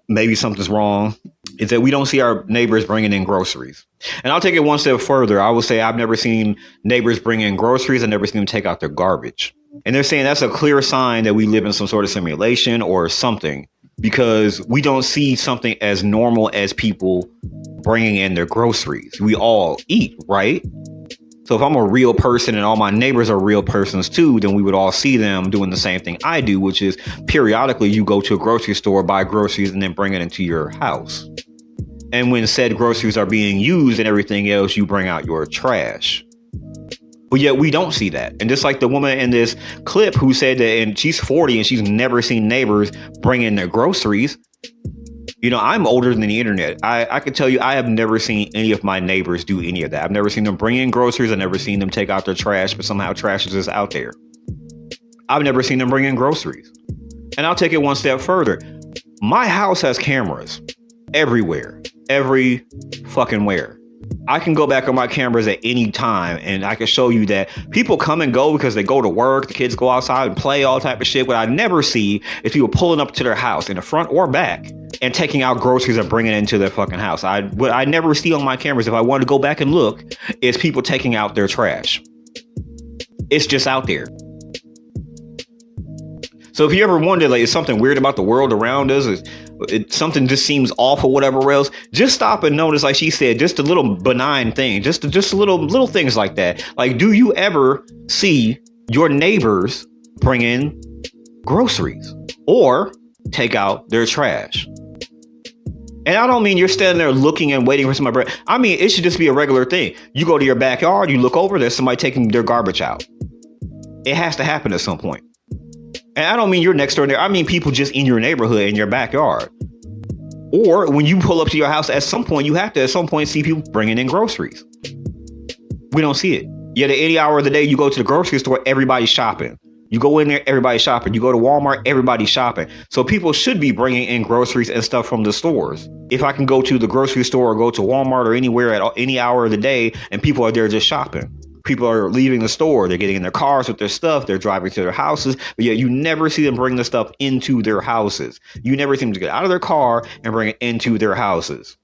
Maybe something's wrong. Is that we don't see our neighbors bringing in groceries. And I'll take it one step further. I would say I've never seen neighbors bring in groceries. I've never seen them take out their garbage. And they're saying that's a clear sign that we live in some sort of simulation or something, because we don't see something as normal as people bringing in their groceries. We all eat, right? So if I'm a real person and all my neighbors are real persons too, then we would all see them doing the same thing I do, which is periodically you go to a grocery store, buy groceries, and then bring it into your house. And when said groceries are being used and everything else, you bring out your trash. But yet we don't see that. And just like the woman in this clip who said that, and she's 40 and she's never seen neighbors bring in their groceries. You know, I'm older than the internet. I can tell you, I have never seen any of my neighbors do any of that. I've never seen them bring in groceries. I've never seen them take out their trash, but somehow trash is just out there. I've never seen them bring in groceries. And I'll take it one step further. My house has cameras everywhere, every fucking where. I can go back on my cameras at any time and I can show you that people come and go because they go to work, the kids go outside and play, all type of shit. What I never see is people pulling up to their house in the front or back and taking out groceries and bringing it into their fucking house. What I never see on my cameras, if I want to go back and look, is people taking out their trash. It's just out there. So if you ever wonder, like, is something weird about the world around us? Something just seems off or whatever else, just stop and notice, like she said, just a little benign thing, just little things like that. Like, do you ever see your neighbors bring in groceries or take out their trash? And I don't mean you're standing there looking and waiting for somebody. I mean, it should just be a regular thing. You go to your backyard, you look over, there's somebody taking their garbage out. It has to happen at some point. And I don't mean you're next door there. I mean people just in your neighborhood, in your backyard. Or when you pull up to your house, at some point, you have to at some point see people bringing in groceries. We don't see it. Yet at any hour of the day, you go to the grocery store, everybody's shopping. You go in there, everybody's shopping. You go to Walmart, everybody's shopping. So people should be bringing in groceries and stuff from the stores. If I can go to the grocery store or go to Walmart or anywhere at any hour of the day and people are there just shopping. People are leaving the store. They're getting in their cars with their stuff. They're driving to their houses. But yet you never see them bring the stuff into their houses. You never see them to get out of their car and bring it into their houses.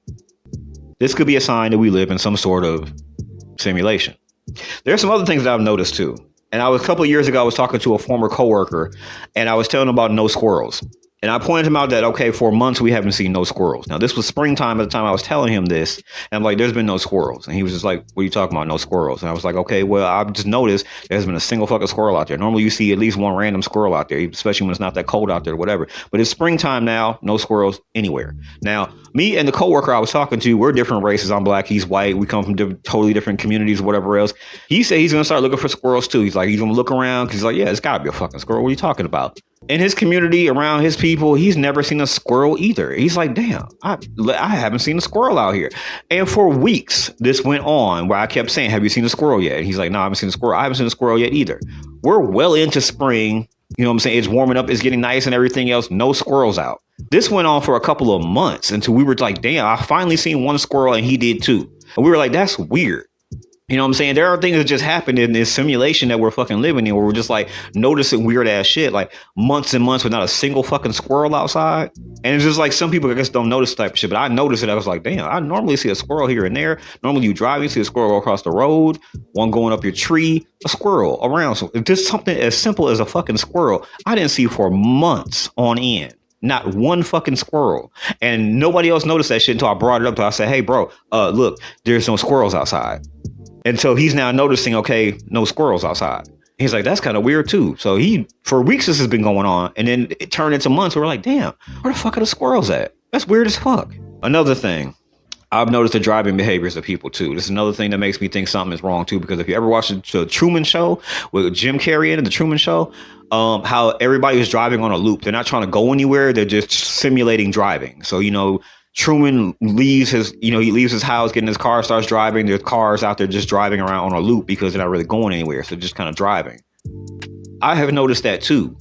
This could be a sign that we live in some sort of simulation. There's some other things that I've noticed too. And a couple of years ago, I was talking to a former coworker and I was telling him about no squirrels. And I pointed him out that, okay, for months we haven't seen no squirrels. Now, this was springtime at the time I was telling him this. And I'm like, there's been no squirrels. And he was just like, what are you talking about? No squirrels. And I was like, okay, well, I've just noticed there's been a single fucking squirrel out there. Normally you see at least one random squirrel out there, especially when it's not that cold out there or whatever. But it's springtime now, no squirrels anywhere. Now, me and the coworker I was talking to, we're different races. I'm black, he's white. We come from totally different communities, whatever else. He said he's going to start looking for squirrels too. He's going to look around because he's like, yeah, it's got to be a fucking squirrel. What are you talking about? In his community, around his people, he's never seen a squirrel either. He's like, damn, I haven't seen a squirrel out here. And for weeks, this went on where I kept saying, have you seen a squirrel yet? And he's like, no, I haven't seen a squirrel. I haven't seen a squirrel yet either. We're well into spring. You know what I'm saying? It's warming up. It's getting nice and everything else. No squirrels out. This went on for a couple of months until we were like, damn, I finally seen one squirrel and he did too. And we were like, that's weird. You know what I'm saying? There are things that just happen in this simulation that we're fucking living in where we're just like noticing weird ass shit, like months and months with not a single fucking squirrel outside. And it's just like some people I guess don't notice type of shit, but I noticed it. I was like, damn, I normally see a squirrel here and there. Normally you drive, you see a squirrel go across the road, one going up your tree, a squirrel around. So just something as simple as a fucking squirrel, I didn't see for months on end. Not one fucking squirrel. And nobody else noticed that shit until I brought it up. I said, hey, bro, look, there's no squirrels outside. And so he's now noticing, okay, no squirrels outside. He's like, that's kind of weird too. So for weeks this has been going on. And then it turned into months. We're like, damn, where the fuck are the squirrels at? That's weird as fuck. Another thing, I've noticed the driving behaviors of people too. This is another thing that makes me think something is wrong too. Because if you ever watch the Truman Show with Jim Carrey in the Truman Show, how everybody is driving on a loop. They're not trying to go anywhere. They're just simulating driving. So, you know, Truman leaves his house, getting his car, starts driving. There's cars out there just driving around on a loop because they're not really going anywhere. So just kind of driving. I have noticed that too,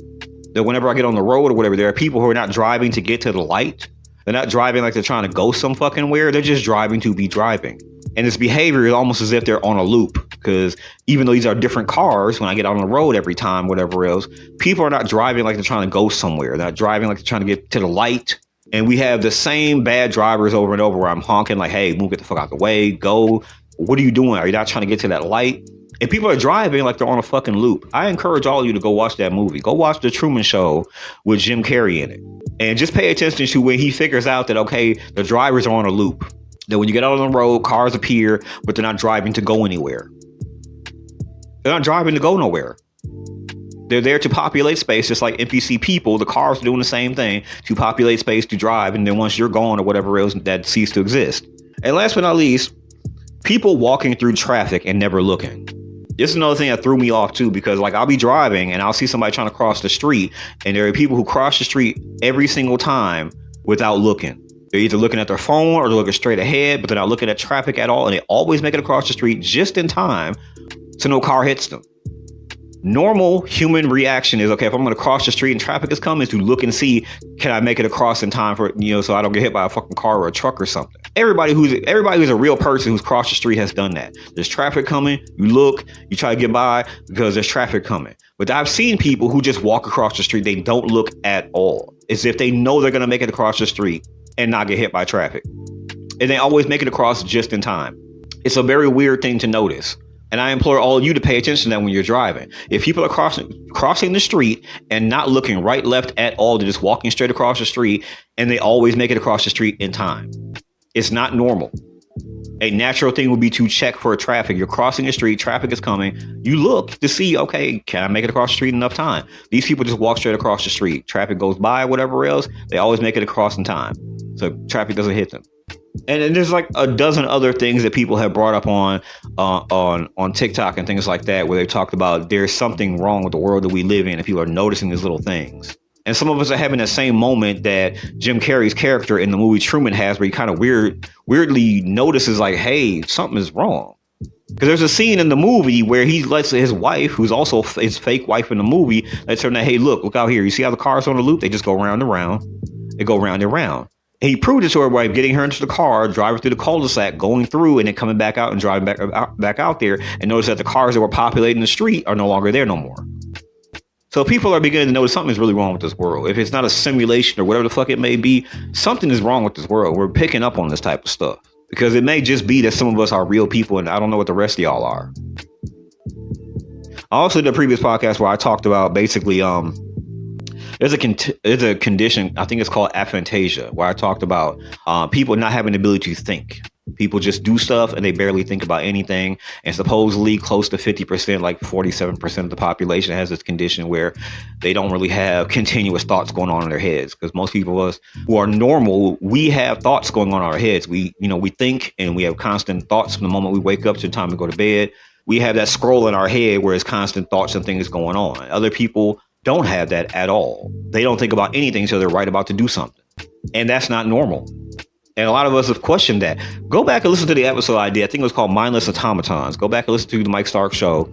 that whenever I get on the road or whatever, there are people who are not driving to get to the light. They're not driving like they're trying to go some fucking where. They're just driving to be driving. And this behavior is almost as if they're on a loop, because even though these are different cars, when I get on the road every time, whatever else, people are not driving like they're trying to go somewhere. They're not driving like they're trying to get to the light. And we have the same bad drivers over and over where I'm honking like, hey, move, get the fuck out the way, go. What are you doing? Are you not trying to get to that light? And people are driving like they're on a fucking loop. I encourage all of you to go watch that movie. Go watch The Truman Show with Jim Carrey in it. And just pay attention to when he figures out that, okay, the drivers are on a loop. That when you get out on the road, cars appear, but they're not driving to go anywhere. They're not driving to go nowhere. They're there to populate space, just like NPC people. The cars are doing the same thing to populate space, to drive, and then once you're gone or whatever else, that cease to exist. And last but not least, people walking through traffic and never looking. This is another thing that threw me off too, because like I'll be driving and I'll see somebody trying to cross the street, and there are people who cross the street every single time without looking. They're either looking at their phone or they're looking straight ahead, but they're not looking at traffic at all, and they always make it across the street just in time so no car hits them. Normal human reaction is, okay, if I'm going to cross the street and traffic is coming, is to look and see, can I make it across in time for, so I don't get hit by a fucking car or a truck or something. Everybody who's a real person who's crossed the street has done that. There's traffic coming, you look, you try to get by because there's traffic coming. But I've seen people who just walk across the street, they don't look at all, as if they know they're going to make it across the street and not get hit by traffic. And they always make it across just in time. It's a very weird thing to notice. And I implore all of you to pay attention to that when you're driving. If people are crossing the street and not looking right, left at all, they're just walking straight across the street, and they always make it across the street in time. It's not normal. A natural thing would be to check for traffic. You're crossing the street, traffic is coming. You look to see, okay, can I make it across the street in enough time? These people just walk straight across the street. Traffic goes by, whatever else, they always make it across in time, so traffic doesn't hit them. And there's like a dozen other things that people have brought up on TikTok and things like that, where they talked about there's something wrong with the world that we live in, and people are noticing these little things. And some of us are having the same moment that Jim Carrey's character in the movie Truman has, where he kind of weirdly notices, like, hey, something is wrong. Because there's a scene in the movie where he lets his wife, who's also his fake wife in the movie, lets her know, hey, look out here. You see how the cars on the loop? They just go round and round. They go round and round. And he proved it to her by getting her into the car, driving through the cul-de-sac, going through, and then coming back out and driving back out there, and notice that the cars that were populating the street are no longer there no more. So people are beginning to notice something's really wrong with this world. If it's not a simulation or whatever the fuck it may be, something is wrong with this world. We're picking up on this type of stuff. Because it may just be that some of us are real people, and I don't know what the rest of y'all are. I also did a previous podcast where I talked about basically, there's a condition, I think it's called aphantasia, where I talked about people not having the ability to think. People just do stuff and they barely think about anything. And supposedly close to 50%, like 47% of the population has this condition where they don't really have continuous thoughts going on in their heads. Because most people of us who are normal, we have thoughts going on in our heads. We think, and we have constant thoughts from the moment we wake up to the time we go to bed. We have that scroll in our head where it's constant thoughts and things going on. Other people don't have that at all. They don't think about anything until they're right about to do something. And that's not normal. And a lot of us have questioned that. Go back and listen to the episode I did. I think it was called Mindless Automatons. Go back and listen to the Mike Stark show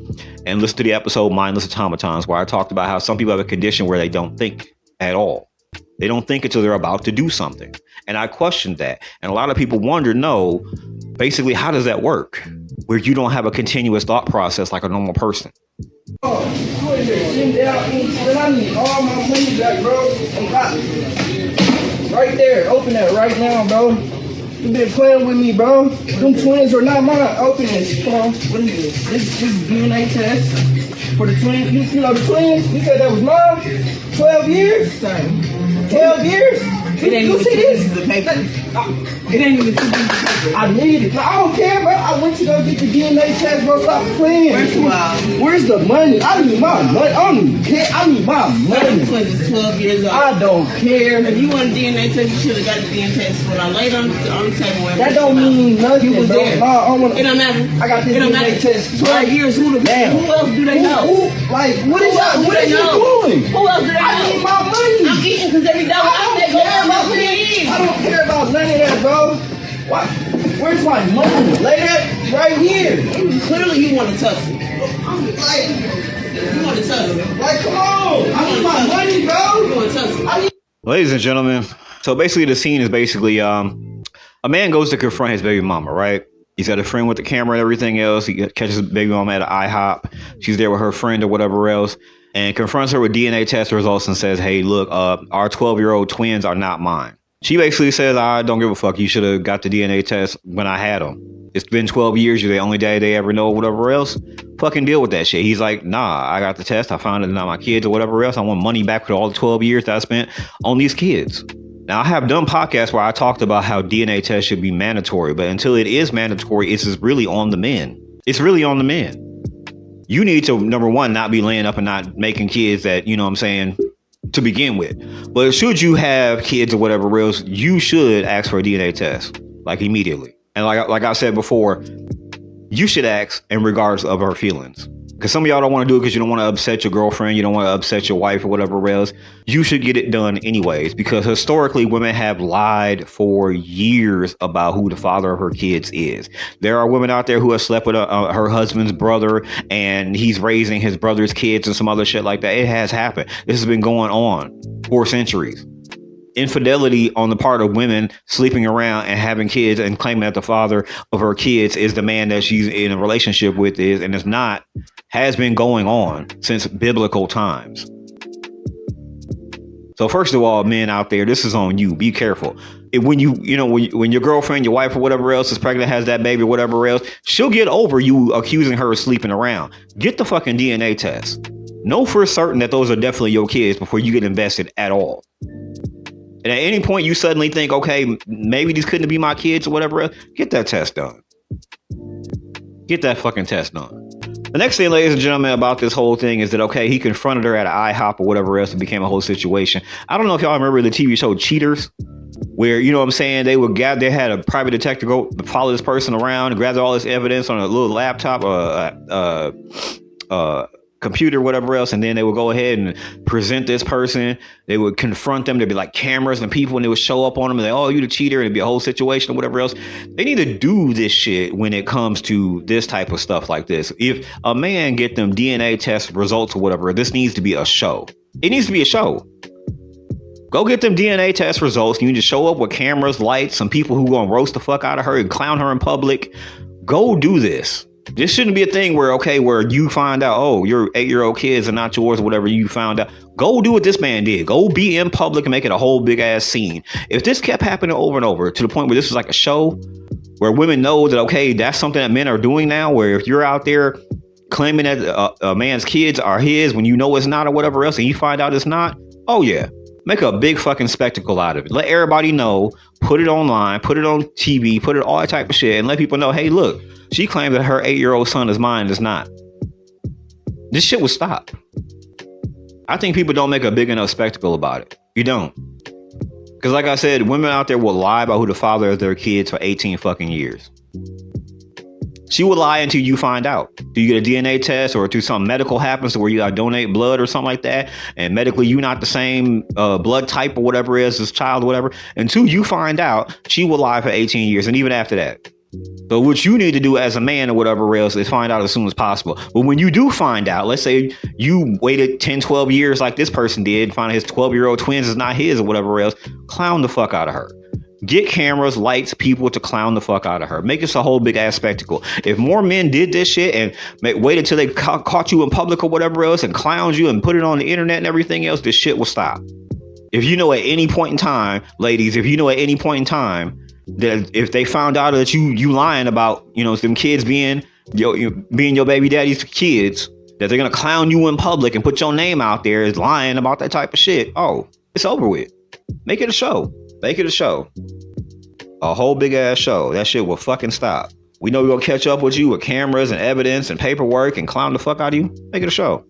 and listen to the episode Mindless Automatons, where I talked about how some people have a condition where they don't think at all. They don't think until they're about to do something. And I questioned that. And a lot of people wonder, basically, how does that work? Where you don't have a continuous thought process like a normal person. I need all my money back, bro. Right there, open that right now, bro. You been playing with me, bro. Them twins are not mine. Open this. Come on. What is this? This is DNA test for the twins. You know the twins? You said that was mine? 12 years? 12 years? You see this? It ain't even I need it. No, I don't care, bro. I went to go get the DNA test, bro. Stop playing. Where's the money? I need my money. I don't even care. I need my money. 12 years old. I don't care. If you want a DNA test, you should have got a DNA test when I laid on the table. That don't mean nothing, you was bro. there. No, I don't wanna, it don't matter. I got this DNA test. 12 years. Who else do they know? What is you doing? Who else do they know? I need my money. I'm eating because every day I don't care about none of that, bro. What? Where's my money? Lay that right here. Clearly, you want to touch it. You want to touch it. Like, come on. I need my money, bro. You want to touch it. Ladies and gentlemen, so basically the scene is basically a man goes to confront his baby mama, right? He's got a friend with the camera and everything else. He catches his baby mama at an IHOP. She's there with her friend or whatever else, and confronts her with DNA test results and says, hey, look, our 12-year-old twins are not mine. She basically says, I don't give a fuck. You should have got the DNA test when I had them. It's been 12 years. You're the only daddy they ever know, whatever else. Fucking deal with that shit. He's like, nah, I got the test. I found it not my kids or whatever else. I want money back for all the 12 years that I spent on these kids. Now, I have done podcasts where I talked about how DNA tests should be mandatory, but until it is mandatory, it's really on the men. It's really on the men. You need to, number one, not be laying up and not making kids that, you know what I'm saying, to begin with. But should you have kids or whatever else, you should ask for a DNA test, like immediately. And like I said before, you should ask in regards of her feelings. Because some of y'all don't want to do it because you don't want to upset your girlfriend, you don't want to upset your wife or whatever else. You should get it done anyways, because historically women have lied for years about who the father of her kids is. There are women out there who have slept with her husband's brother and he's raising his brother's kids and some other shit like that. It has happened. This has been going on for centuries. Infidelity on the part of women sleeping around and having kids and claiming that the father of her kids is the man that she's in a relationship with and it's not, has been going on since biblical times. So first of all, men out there, this is on you. Be careful. When when your girlfriend, your wife or whatever else is pregnant, has that baby or whatever else, she'll get over you accusing her of sleeping around. Get the fucking DNA test. Know for certain that those are definitely your kids before you get invested at all. And at any point you suddenly think, okay, maybe these couldn't be my kids or whatever else, get that test done. Get that fucking test done. The next thing, ladies and gentlemen, about this whole thing is that, okay, he confronted her at an IHOP or whatever else. It became a whole situation. I don't know if y'all remember the TV show Cheaters, where, you know what I'm saying, they would gather, they had a private detective go follow this person around and gather all this evidence on a little laptop or computer, whatever else, and then they would go ahead and present this person. They would confront them. There'd be like cameras and people, and they would show up on them and they, oh, you the cheater, and it'd be a whole situation or whatever else. They need to do this shit when it comes to this type of stuff like this. If a man get them DNA test results or whatever, this needs to be a show. It needs to be a show. Go get them DNA test results. You need to show up with cameras, lights, some people who gonna roast the fuck out of her and clown her in public. Go do this. This shouldn't be a thing where you find out, oh, your 8-year-old kids are not yours, or whatever you found out. Go do what this man did. Go be in public and make it a whole big ass scene. If this kept happening over and over to the point where this is like a show where women know that, okay, that's something that men are doing now, where if you're out there claiming that a man's kids are his when you know it's not or whatever else, and you find out it's not, oh yeah, make a big fucking spectacle out of it. Let everybody know, put it online, put it on TV, put it all that type of shit, and let people know, hey, look, she claimed that her 8-year-old son is mine, is not. This shit will stop. I think people don't make a big enough spectacle about it. You don't. Because like I said, women out there will lie about who the father of their kids for 18 fucking years. She will lie until you find out. Do you get a DNA test or do some medical happens to where you gotta donate blood or something like that, and medically you're not the same blood type or whatever it is, this child or whatever, until you find out, she will lie for 18 years and even after that. So what you need to do as a man or whatever else is find out as soon as possible. But when you do find out, let's say you waited 10, 12 years like this person did, find out his 12-year-old twins is not his or whatever else, clown the fuck out of her. Get cameras, lights, people to clown the fuck out of her. Make this a whole big ass spectacle. If more men did this shit and waited till they caught you in public or whatever else and clowned you and put it on the internet and everything else, this shit will stop. If you know at any point in time, ladies, if you know at any point in time that if they found out that you lying about, you know, them kids being your baby daddy's kids, that they're gonna clown you in public and put your name out there as lying about that type of shit, oh, it's over with. Make it a show. Make it a show. A whole big ass show. That shit will fucking stop. We know we're gonna catch up with you with cameras and evidence and paperwork and clown the fuck out of you. Make it a show.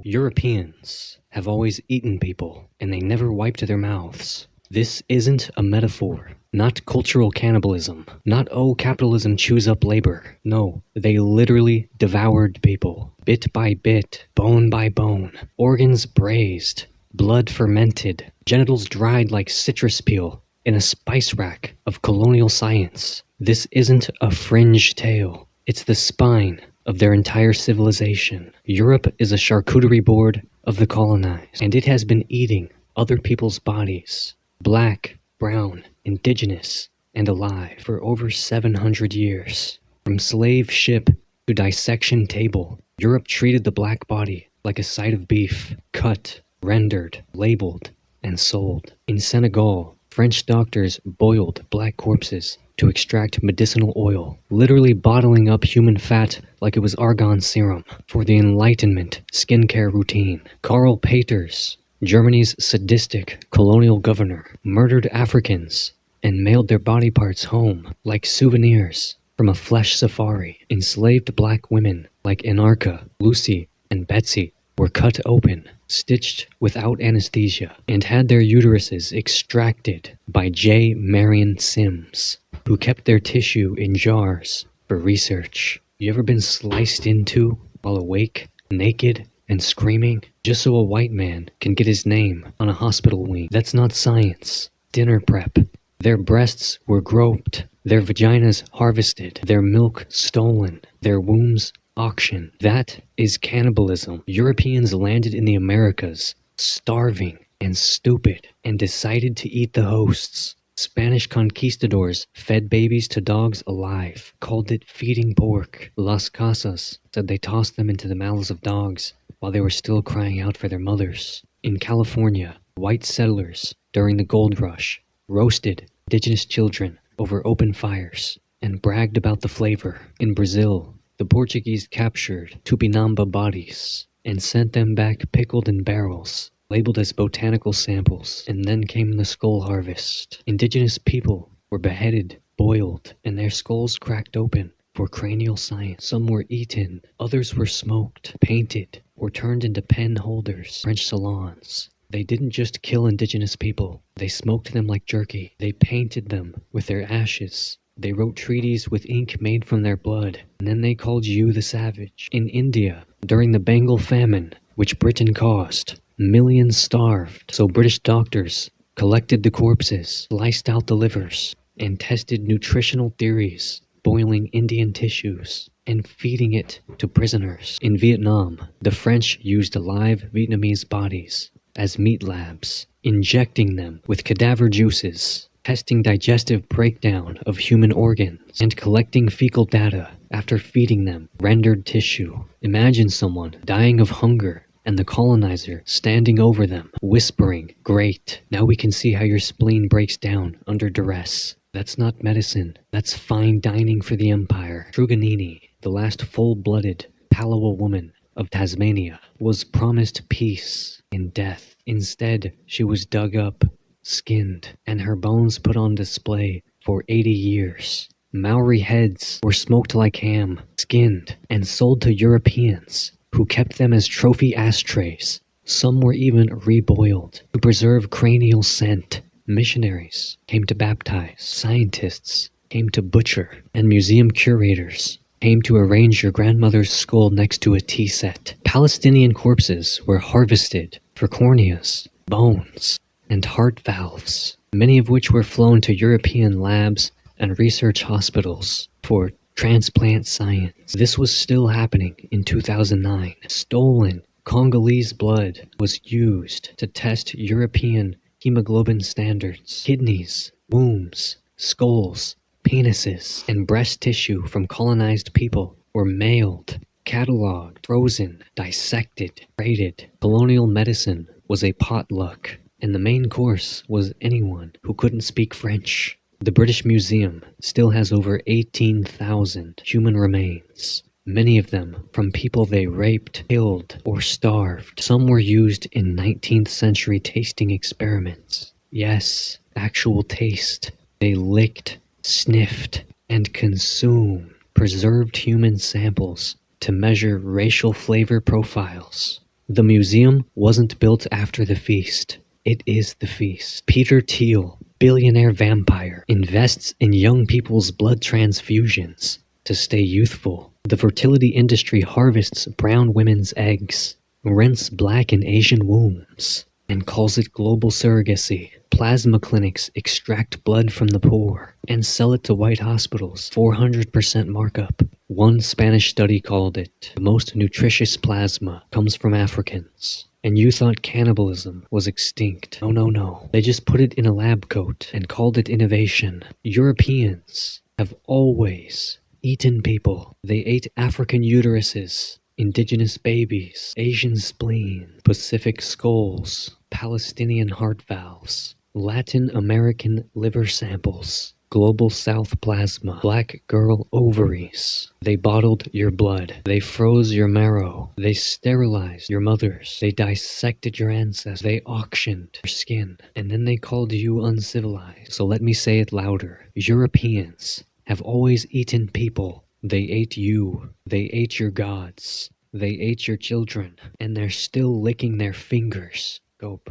Europeans have always eaten people, and they never wiped their mouths. This isn't a metaphor. Not cultural cannibalism. Not, oh, capitalism chews up labor. No, they literally devoured people. Bit by bit, bone by bone. Organs braised. Blood fermented. Genitals dried like citrus peel in a spice rack of colonial science. This isn't a fringe tale. It's the spine of their entire civilization. Europe is a charcuterie board of the colonized, and it has been eating other people's bodies. Black, brown, indigenous, and alive for over 700 years. From slave ship to dissection table, Europe treated the black body like a side of beef, cut, rendered, labeled, and sold. In Senegal, French doctors boiled black corpses to extract medicinal oil, literally bottling up human fat like it was argan serum for the Enlightenment skincare routine. Karl Peters, Germany's sadistic colonial governor, murdered Africans and mailed their body parts home like souvenirs from a flesh safari. Enslaved black women like Anarcha, Lucy, and Betsy were cut open, stitched without anesthesia, and had their uteruses extracted by J. Marion Sims, who kept their tissue in jars for research. You ever been sliced into while awake, naked, and screaming, just so a white man can get his name on a hospital wing? That's not science. Dinner prep. Their breasts were groped, their vaginas harvested, their milk stolen, their wombs auctioned. That is cannibalism. Europeans landed in the Americas, starving and stupid, and decided to eat the hosts. Spanish conquistadors fed babies to dogs alive, called it feeding pork. Las Casas said they tossed them into the mouths of dogs while they were still crying out for their mothers. In California, white settlers, during the gold rush, roasted indigenous children over open fires and bragged about the flavor. In Brazil, the Portuguese captured Tupinamba bodies and sent them back pickled in barrels, labeled as botanical samples, and then came the skull harvest. Indigenous people were beheaded, boiled, and their skulls cracked open for cranial science. Some were eaten, others were smoked, painted, or turned into pen holders. French salons. They didn't just kill indigenous people, they smoked them like jerky. They painted them with their ashes. They wrote treaties with ink made from their blood, and then they called you the savage. In India, during the Bengal famine, which Britain caused, millions starved, so British doctors collected the corpses, sliced out the livers, and tested nutritional theories, boiling Indian tissues and feeding it to prisoners. In Vietnam, the French used live Vietnamese bodies as meat labs, injecting them with cadaver juices, testing digestive breakdown of human organs, and collecting fecal data after feeding them rendered tissue. Imagine someone dying of hunger and the colonizer standing over them, whispering, "Great, now we can see how your spleen breaks down under duress." That's not medicine, that's fine dining for the empire. Truganini, the last full-blooded Palawa woman of Tasmania, was promised peace in death. Instead, she was dug up, skinned, and her bones put on display for 80 years. Maori heads were smoked like ham, skinned, and sold to Europeans, who kept them as trophy ashtrays. Some were even reboiled to preserve cranial scent. Missionaries came to baptize, scientists came to butcher, and museum curators came to arrange your grandmother's skull next to a tea set. Palestinian corpses were harvested for corneas, bones, and heart valves, many of which were flown to European labs and research hospitals for transplant science. This was still happening in 2009. Stolen Congolese blood was used to test European hemoglobin standards. Kidneys, wombs, skulls, penises, and breast tissue from colonized people were mailed, cataloged, frozen, dissected, rated. Colonial medicine was a potluck, and the main course was anyone who couldn't speak French. The British Museum still has over 18,000 human remains, many of them from people they raped, killed, or starved. Some were used in 19th century tasting experiments. Yes, actual taste. They licked, sniffed, and consumed preserved human samples to measure racial flavor profiles. The museum wasn't built after the feast. It is the feast. Peter Thiel, billionaire vampire, invests in young people's blood transfusions to stay youthful. The fertility industry harvests brown women's eggs, rents black and Asian wombs, and calls it global surrogacy. Plasma clinics extract blood from the poor and sell it to white hospitals, 400% markup. One Spanish study called it, "The most nutritious plasma comes from Africans." And you thought cannibalism was extinct. No. They just put it in a lab coat and called it innovation. Europeans have always eaten people. They ate African uteruses, indigenous babies, Asian spleen, Pacific skulls, Palestinian heart valves, Latin American liver samples, Global South plasma, black girl ovaries. They bottled your blood. They froze your marrow. They sterilized your mothers. They dissected your ancestors. They auctioned your skin. And then they called you uncivilized. So let me say it louder. Europeans have always eaten people. They ate you. They ate your gods. They ate your children. And they're still licking their fingers. Gope.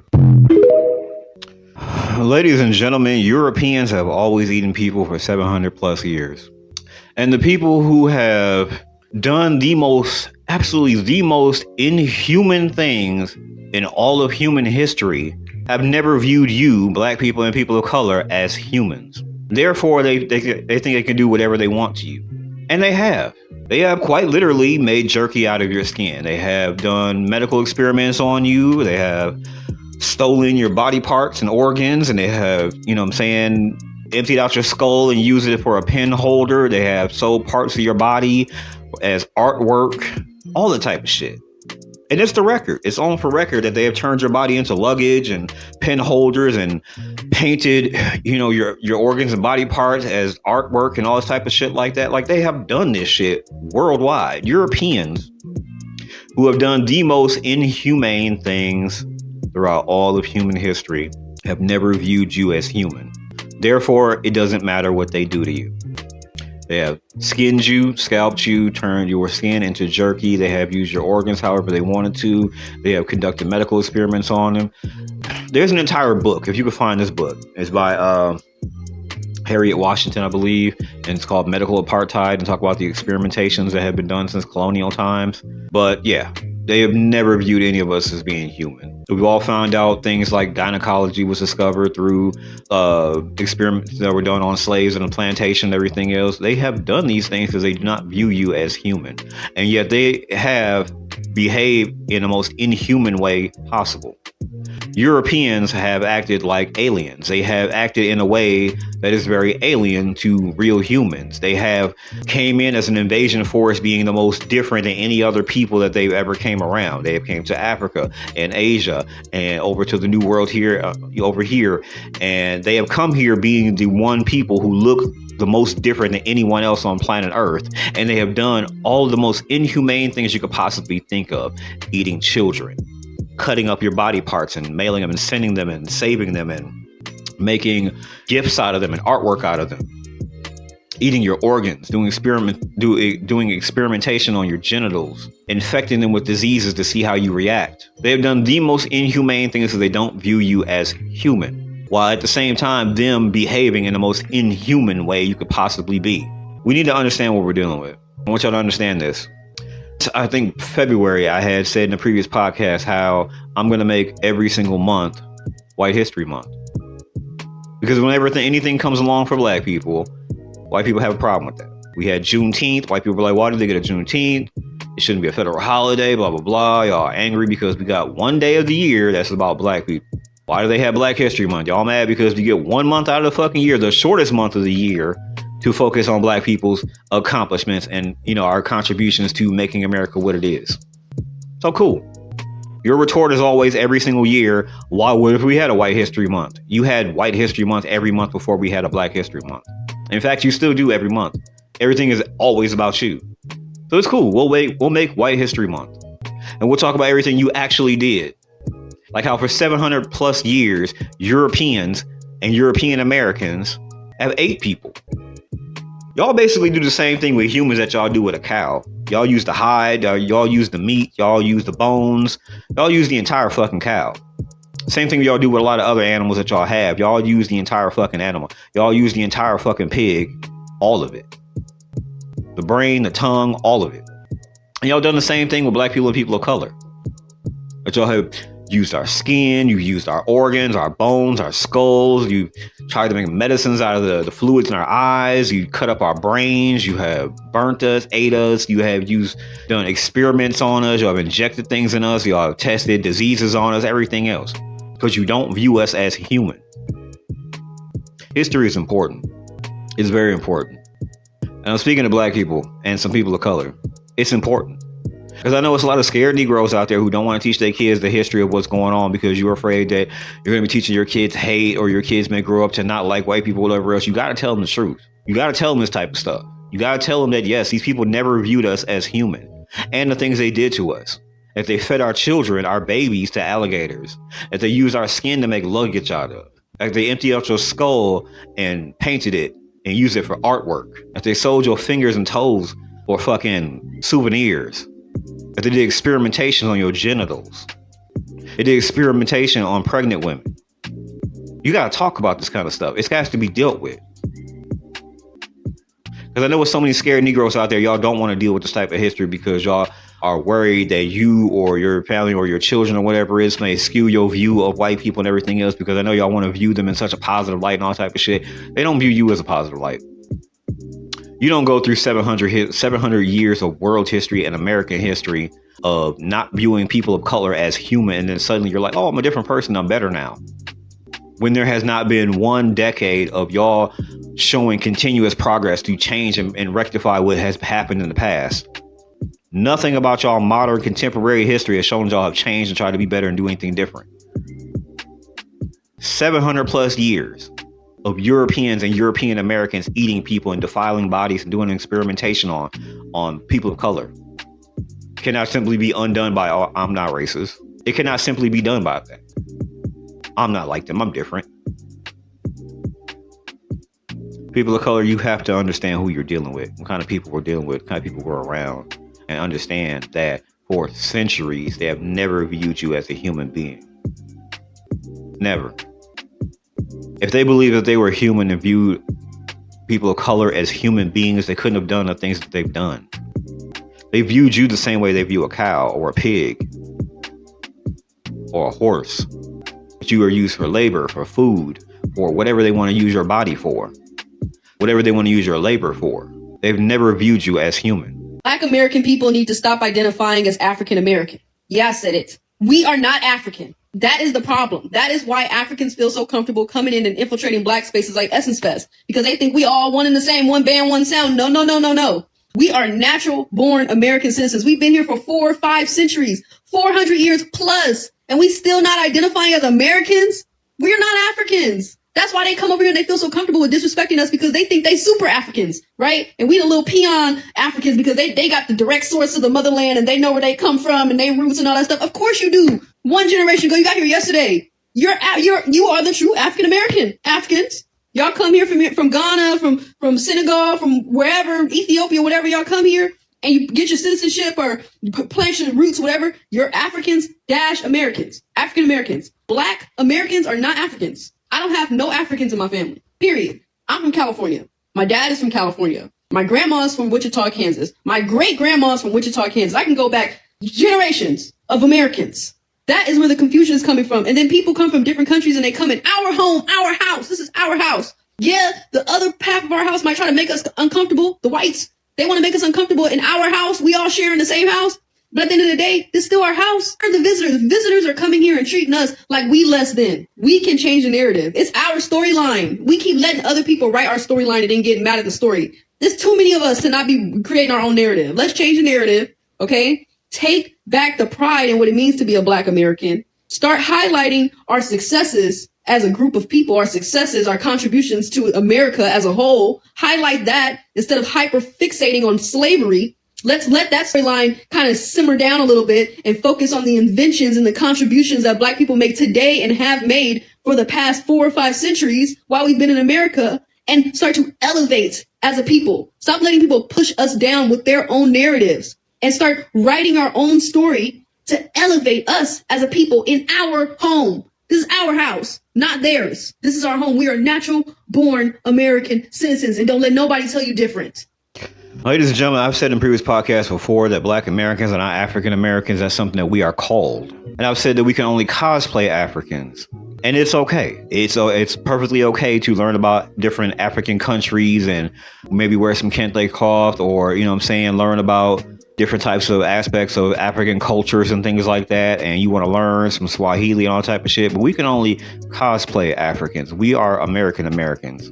Ladies and gentlemen, Europeans have always eaten people for 700 plus years. And the people who have done absolutely the most inhuman things in all of human history have never viewed you, black people and people of color, as humans. Therefore, they think they can do whatever they want to you. And they have. They have quite literally made jerky out of your skin. They have done medical experiments on you. They have stolen your body parts and organs, and they have, emptied out your skull and used it for a pen holder. They have sold parts of your body as artwork, all the type of shit. And it's the record. It's on for record that they have turned your body into luggage and pen holders and painted, your organs and body parts as artwork and all this type of shit like that. Like, they have done this shit worldwide. Europeans who have done the most inhumane things throughout all of human history have never viewed you as human. Therefore, it doesn't matter what they do to you. They have skinned you, scalped you, turned your skin into jerky. They have used your organs however they wanted to. They have conducted medical experiments on them. There's an entire book, if you could find this book. It's by Harriet Washington, I believe, and it's called Medical Apartheid, and talk about the experimentations that have been done since colonial times. But yeah, they have never viewed any of us as being human. We've all found out things like gynecology was discovered through experiments that were done on slaves and a plantation and everything else. They have done these things because they do not view you as human. And yet they have behaved in the most inhuman way possible. Europeans have acted like aliens. They have acted in a way that is very alien to real humans. They have came in as an invasion force, being the most different than any other people that they've ever came around. They have came to Africa and Asia and over to the New World here, over here. And they have come here being the one people who look the most different than anyone else on planet Earth. And they have done all the most inhumane things you could possibly think of. Eating children, cutting up your body parts and mailing them and sending them and saving them and making gifts out of them and artwork out of them. Eating your organs, doing experimentation on your genitals, infecting them with diseases to see how you react. They have done the most inhumane things so they don't view you as human, while at the same time them behaving in the most inhuman way you could possibly be. We need to understand what we're dealing with. I want y'all to understand this. I think February I had said in the previous podcast how I'm going to make every single month White History Month. Because whenever anything comes along for black people, white people have a problem with that. We had Juneteenth. White people were like, why did they get a Juneteenth? It shouldn't be a federal holiday, blah, blah, blah. Y'all are angry because we got one day of the year that's about black people. Why do they have Black History Month? Y'all mad because you get 1 month out of the fucking year, the shortest month of the year, to focus on black people's accomplishments and, our contributions to making America what it is. So cool. Your retort is always every single year, what if we had a White History Month? You had White History Month every month before we had a Black History Month. In fact, you still do every month. Everything is always about you. So it's cool. We'll make White History Month. And we'll talk about everything you actually did. Like how for 700 plus years, Europeans and European Americans have ate people. Y'all basically do the same thing with humans that y'all do with a cow. Y'all use the hide, y'all use the meat, y'all use the bones, y'all use the entire fucking cow. Same thing y'all do with a lot of other animals that y'all have. Y'all use the entire fucking animal. Y'all use the entire fucking pig, all of it. The brain, the tongue, all of it. And y'all done the same thing with black people and people of color. But y'all have used our skin, you used our organs, our bones, our skulls, you tried to make medicines out of the fluids in our eyes, you cut up our brains, you have burnt us, ate us, you have done experiments on us, you have injected things in us, you have tested diseases on us, everything else. Because you don't view us as human. History is important. It's very important. And I'm speaking to black people and some people of color. It's important. Because I know it's a lot of scared Negroes out there who don't want to teach their kids the history of what's going on because you're afraid that you're going to be teaching your kids hate or your kids may grow up to not like white people or whatever else. You got to tell them the truth. You got to tell them this type of stuff. You got to tell them that, yes, these people never viewed us as human and the things they did to us. That they fed our children, our babies, to alligators. That they used our skin to make luggage out of. That they emptied out your skull and painted it and use it for artwork. If they sold your fingers and toes for fucking souvenirs. If they did experimentation on your genitals. They did experimentation on pregnant women. You gotta talk about this kind of stuff. It has to be dealt with. Because I know with so many scared Negroes out there, y'all don't want to deal with this type of history because y'all are worried that you or your family or your children or whatever it is may skew your view of white people and everything else, because I know y'all want to view them in such a positive light and all type of shit. They don't view you as a positive light. You don't go through 700 years of world history and American history of not viewing people of color as human, and then suddenly you're like, oh, I'm a different person, I'm better now. When there has not been one decade of y'all showing continuous progress to change and rectify what has happened in the past. Nothing about y'all modern contemporary history has shown y'all have changed and tried to be better and do anything different. 700 plus years of Europeans and European Americans eating people and defiling bodies and doing experimentation on people of color cannot simply be undone by, oh, I'm not racist. It cannot simply be done by that. I'm not like them. I'm different. People of color, you have to understand who you're dealing with, what kind of people we're dealing with, what kind of people we're around, and understand that for centuries, they have never viewed you as a human being. Never. If they believed that they were human and viewed people of color as human beings, they couldn't have done the things that they've done. They viewed you the same way they view a cow or a pig or a horse. You are used for labor, for food, for whatever they want to use your body for, whatever they want to use your labor for. They've never viewed you as human. Black American people need to stop identifying as African American. Yeah, I said it. We are not African. That is the problem. That is why Africans feel so comfortable coming in and infiltrating black spaces like Essence Fest, because they think we all one and the same, one band, one sound. No, no, no, no, no. We are natural born American citizens. We've been here for 4 or 5 centuries, 400 years plus. And we still not identifying as Americans? We're not Africans. That's why they come over here and they feel so comfortable with disrespecting us, because they think they super Africans, right? And we the little peon Africans because they got the direct source of the motherland and they know where they come from and they roots and all that stuff. Of course you do. One generation ago, you got here yesterday. You are the true African American Africans. Y'all come here from Ghana, from Senegal, from wherever, Ethiopia, whatever, y'all come here. And you get your citizenship or plant your roots, whatever, you're Africans - Americans. African Americans. Black Americans are not Africans. I don't have no Africans in my family. Period. I'm from California. My dad is from California. My grandma's from Wichita, Kansas. My great-grandma's from Wichita, Kansas. I can go back generations of Americans. That is where the confusion is coming from. And then people come from different countries and they come in our home, our house. This is our house. Yeah, the other half of our house might try to make us uncomfortable. The whites. They want to make us uncomfortable in our house. We all share in the same house. But at the end of the day, it's still our house. We're the visitors. Visitors are coming here and treating us like we less than. We can change the narrative. It's our storyline. We keep letting other people write our storyline and then getting mad at the story. There's too many of us to not be creating our own narrative. Let's change the narrative, okay? Take back the pride in what it means to be a Black American. Start highlighting our successes as a group of people, our successes, our contributions to America as a whole. Highlight that instead of hyper fixating on slavery. Let's let that storyline kind of simmer down a little bit and focus on the inventions and the contributions that Black people make today and have made for the past 4 or 5 centuries while we've been in America, and start to elevate as a people. Stop letting people push us down with their own narratives and start writing our own story to elevate us as a people in our home. This is our house, not theirs. This is our home. We are natural born American citizens, and don't let nobody tell you different. Ladies and gentlemen, I've said in previous podcasts before that Black Americans are not African Americans. That's something that we are called. And I've said that we can only cosplay Africans. And it's okay. It's perfectly okay to learn about different African countries and maybe wear some kente cloth, or, you know what I'm saying, learn about different types of aspects of African cultures and things like that. And you want to learn some Swahili and all type of shit. But we can only cosplay Africans. We are American Americans.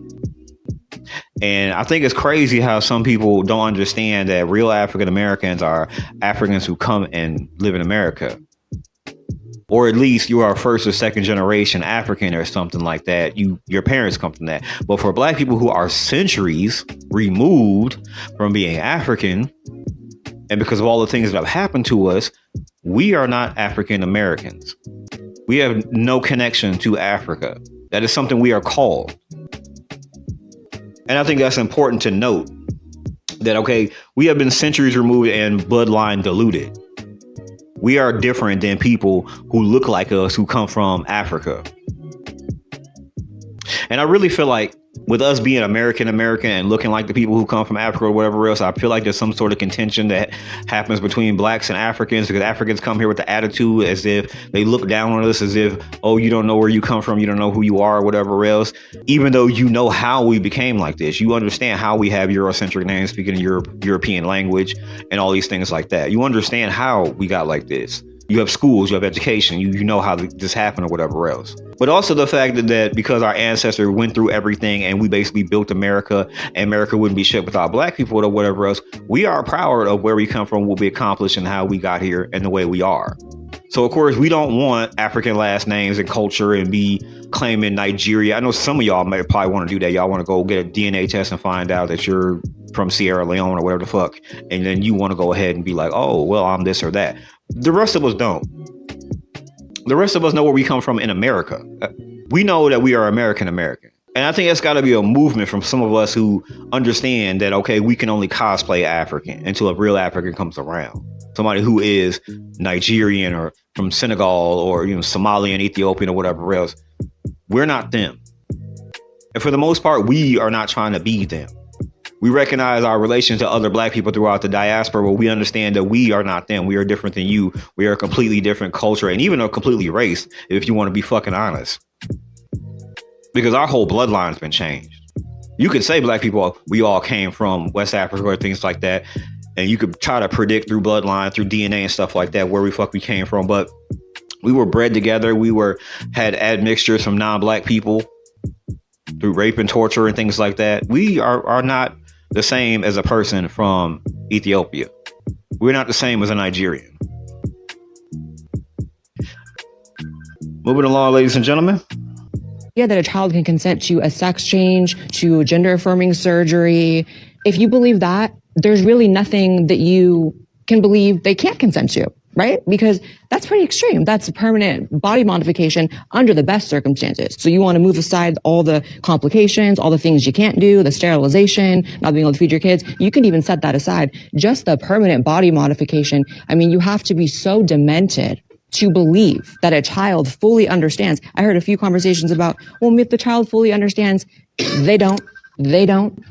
And I think it's crazy how some people don't understand that real African Americans are Africans who come and live in America. Or at least you are first or second generation African or something like that. Your parents come from that. But for Black people who are centuries removed from being African, and because of all the things that have happened to us, we are not African Americans. We have no connection to Africa. That is something we are called. And I think that's important to note that, okay, we have been centuries removed and bloodline diluted. We are different than people who look like us, who come from Africa. And I really feel like with us being American and looking like the people who come from Africa or whatever else, I feel like there's some sort of contention that happens between blacks and Africans, because Africans come here with the attitude as if they look down on us, as if, oh, you don't know where you come from, you don't know who you are, or whatever else. Even though you know how we became like this, you understand how we have Eurocentric names, speaking European language and all these things like that. You understand how we got like this. You have schools, you have education, you know how this happened or whatever else. But also the fact that because our ancestors went through everything and we basically built America, and America wouldn't be shit without black people or whatever else, we are proud of where we come from, what we accomplished, and how we got here and the way we are. So, of course, we don't want African last names and culture and be claiming Nigeria. I know some of y'all might probably want to do that. Y'all want to go get a DNA test and find out that you're from Sierra Leone or whatever the fuck. And then you want to go ahead and be like, oh, well, I'm this or that. The rest of us don't. The rest of us know where we come from in America. We know that we are American. And I think that's got to be a movement from some of us who understand that, okay, we can only cosplay African until a real African comes around. Somebody who is Nigerian or from Senegal or, Somalian, Ethiopian or whatever else. We're not them. And for the most part, we are not trying to be them. We recognize our relation to other black people throughout the diaspora, but we understand that we are not them. We are different than you. We are a completely different culture and even a completely race, if you want to be fucking honest. Because our whole bloodline's been changed. You could say black people, we all came from West Africa or things like that. And you could try to predict through bloodline, through DNA and stuff like that, where we came from. But we were bred together. We had admixtures from non-black people through rape and torture and things like that. We are not the same as a person from Ethiopia. We're not the same as a Nigerian. Moving along, ladies and gentlemen. Yeah, that a child can consent to a sex change, to gender affirming surgery. If you believe that, there's really nothing that you can believe they can't consent to, right? Because that's pretty extreme. That's a permanent body modification under the best circumstances. So you want to move aside all the complications, all the things you can't do, the sterilization, not being able to feed your kids. You can even set that aside. Just the permanent body modification. I mean, you have to be so demented to believe that a child fully understands. I heard a few conversations about, well, if the child fully understands, they don't.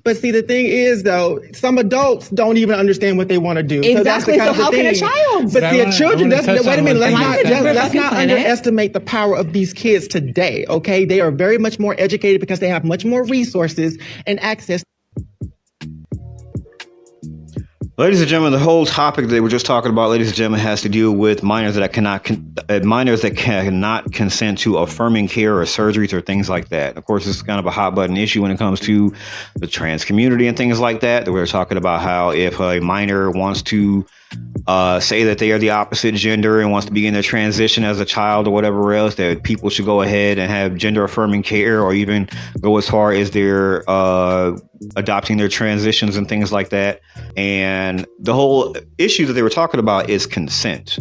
But see, the thing is, though, some adults don't even understand what they want to do. Exactly. So, how can a child? But see, children, wait a minute, let's not planet. underestimate the power of these kids today, okay? They are very much more educated because they have much more resources and access. Ladies and gentlemen, the whole topic that we're just talking about, ladies and gentlemen, has to do with minors that cannot consent to affirming care or surgeries or things like that. Of course, it's kind of a hot button issue when it comes to the trans community and things like that. We're talking about how if a minor wants to say that they are the opposite gender and wants to begin their transition as a child or whatever else, that people should go ahead and have gender affirming care, or even go as far as their adopting their transitions and things like that. And the whole issue that they were talking about is consent,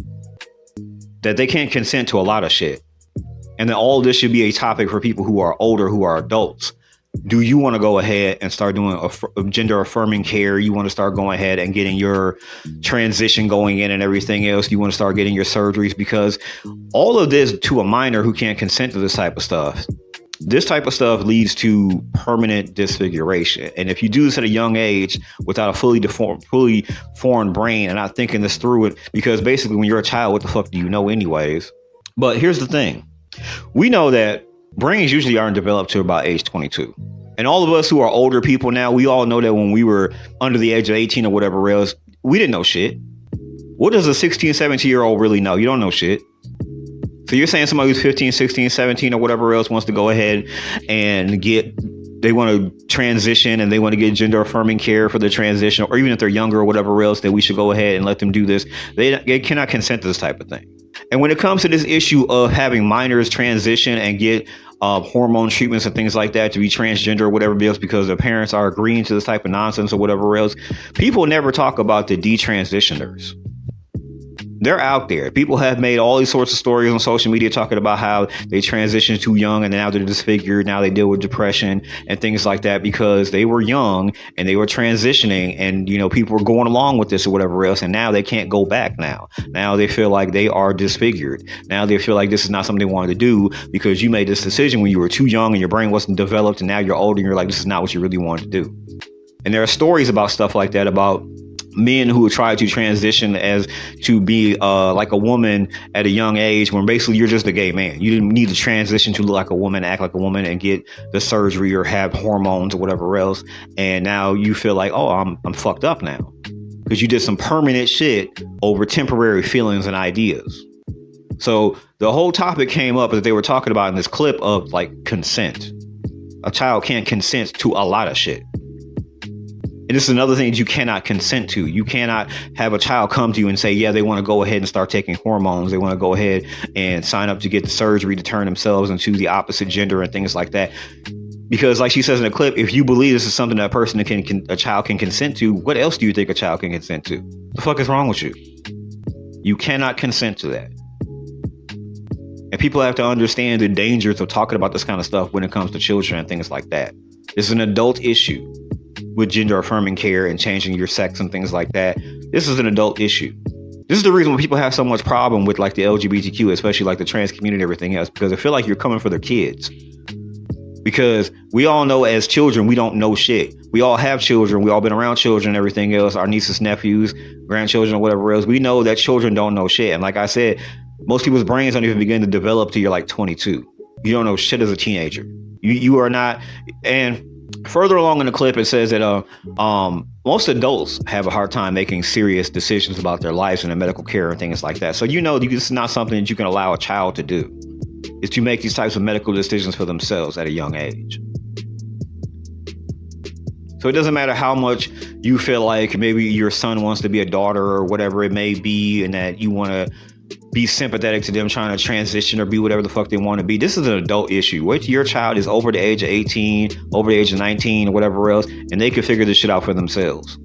that they can't consent to a lot of shit. And then all of this should be a topic for people who are older, who are adults. Do you want to go ahead and start doing gender affirming care? You want to start going ahead and getting your transition going in and everything else? You want to start getting your surgeries? Because all of this, to a minor who can't consent to this type of stuff, leads to permanent disfiguration. And if you do this at a young age without a fully formed brain and not thinking this through it, because basically when you're a child, what the fuck do you know anyways? But here's the thing. We know that brains usually aren't developed to about age 22. And all of us who are older people now, we all know that when we were under the age of 18 or whatever else, we didn't know shit. What does a 16, 17-year-old really know? You don't know shit. So you're saying somebody who's 15, 16, 17 or whatever else wants to go ahead and they want to transition and they want to get gender affirming care for their transition, or even if they're younger or whatever else, that we should go ahead and let them do this. They cannot consent to this type of thing. And when it comes to this issue of having minors transition and get hormone treatments and things like that to be transgender or whatever else because their parents are agreeing to this type of nonsense or whatever else, people never talk about the detransitioners. They're out there. People have made all these sorts of stories on social media talking about how they transitioned too young and now they're disfigured. Now they deal with depression and things like that because they were young and they were transitioning and, you know, people were going along with this or whatever else. And now they can't go back now. Now they feel like they are disfigured. Now they feel like this is not something they wanted to do because you made this decision when you were too young and your brain wasn't developed. And now you're older and you're like, this is not what you really wanted to do. And there are stories about stuff like that, about men who try to transition as to be like a woman at a young age when basically you're just a gay man. You didn't need to transition to look like a woman, act like a woman and get the surgery or have hormones or whatever else. And now you feel like, oh, I'm fucked up now because you did some permanent shit over temporary feelings and ideas. So the whole topic came up that they were talking about in this clip of like consent. A child can't consent to a lot of shit. And this is another thing that you cannot consent to. You cannot have a child come to you and say, yeah, they want to go ahead and start taking hormones. They want to go ahead and sign up to get the surgery to turn themselves into the opposite gender and things like that. Because like she says in the clip, if you believe this is something that a child can consent to, what else do you think a child can consent to? The fuck is wrong with you? You cannot consent to that. And people have to understand the dangers of talking about this kind of stuff when it comes to children and things like that. It's an adult issue. With gender affirming care and changing your sex and things like that. This is an adult issue. This is the reason why people have so much problem with like the LGBTQ, especially like the trans community and everything else, because I feel like you're coming for their kids. Because we all know as children, we don't know shit. We all have children. We all been around children and everything else, our nieces, nephews, grandchildren, or whatever else. We know that children don't know shit. And like I said, most people's brains don't even begin to develop till you're like 22. You don't know shit as a teenager. You are not. And further along in the clip, it says that most adults have a hard time making serious decisions about their lives and their medical care and things like that. So you know, this is not something that you can allow a child to do, is to make these types of medical decisions for themselves at a young age. So it doesn't matter how much you feel like maybe your son wants to be a daughter or whatever it may be, and that you want to be sympathetic to them trying to transition or be whatever the fuck they want to be. This is an adult issue. Wait till your child is over the age of 18, over the age of 19 or whatever else, and they can figure this shit out for themselves.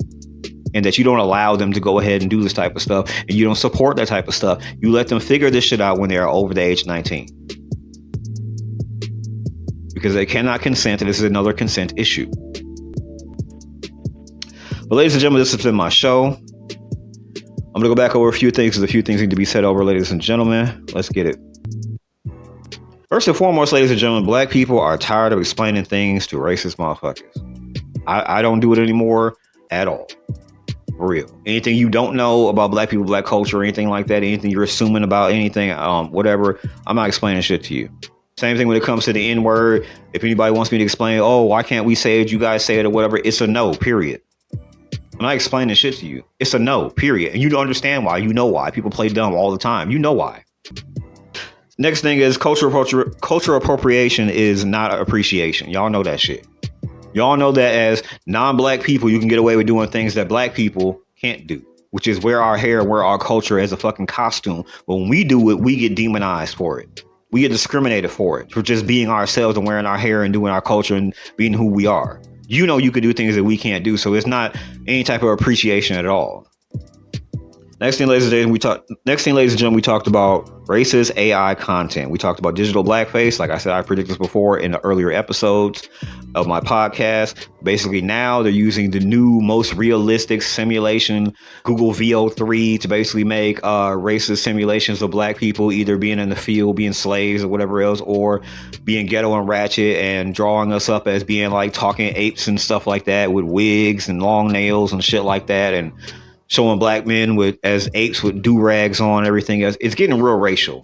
And that you don't allow them to go ahead and do this type of stuff, and you don't support that type of stuff. You let them figure this shit out when they are over the age of 19. Because they cannot consent, and this is another consent issue. But ladies and gentlemen, this has been my show. I'm going to go back over a few things because a few things need to be said over, ladies and gentlemen. Let's get it. First and foremost, ladies and gentlemen, black people are tired of explaining things to racist motherfuckers. I don't do it anymore at all. For real. Anything you don't know about black people, black culture, or anything like that, anything you're assuming about anything, whatever, I'm not explaining shit to you. Same thing when it comes to the N-word. If anybody wants me to explain, oh, why can't we say it? You guys say it or whatever. It's a no, period. I'm not explaining shit to you. It's a no, period. And you don't understand why. You know why. People play dumb all the time. You know why. Next thing is cultural appropriation is not appreciation. Y'all know that shit. Y'all know that as non-black people, you can get away with doing things that black people can't do, which is wear our hair, wear our culture as a fucking costume. But when we do it, we get demonized for it. We get discriminated for it, for just being ourselves and wearing our hair and doing our culture and being who we are. You know, you could do things that we can't do. So it's not any type of appreciation at all. Next thing, ladies and gentlemen, we talked about racist AI content. We talked about digital blackface. Like I said, I predicted this before in the earlier episodes of my podcast. Basically, now they're using the new, most realistic simulation, Google VO3, to basically make racist simulations of black people either being in the field, being slaves or whatever else, or being ghetto and ratchet, and drawing us up as being like talking apes and stuff like that with wigs and long nails and shit like that, and showing black men as apes with do-rags on, everything else. It's getting real racial.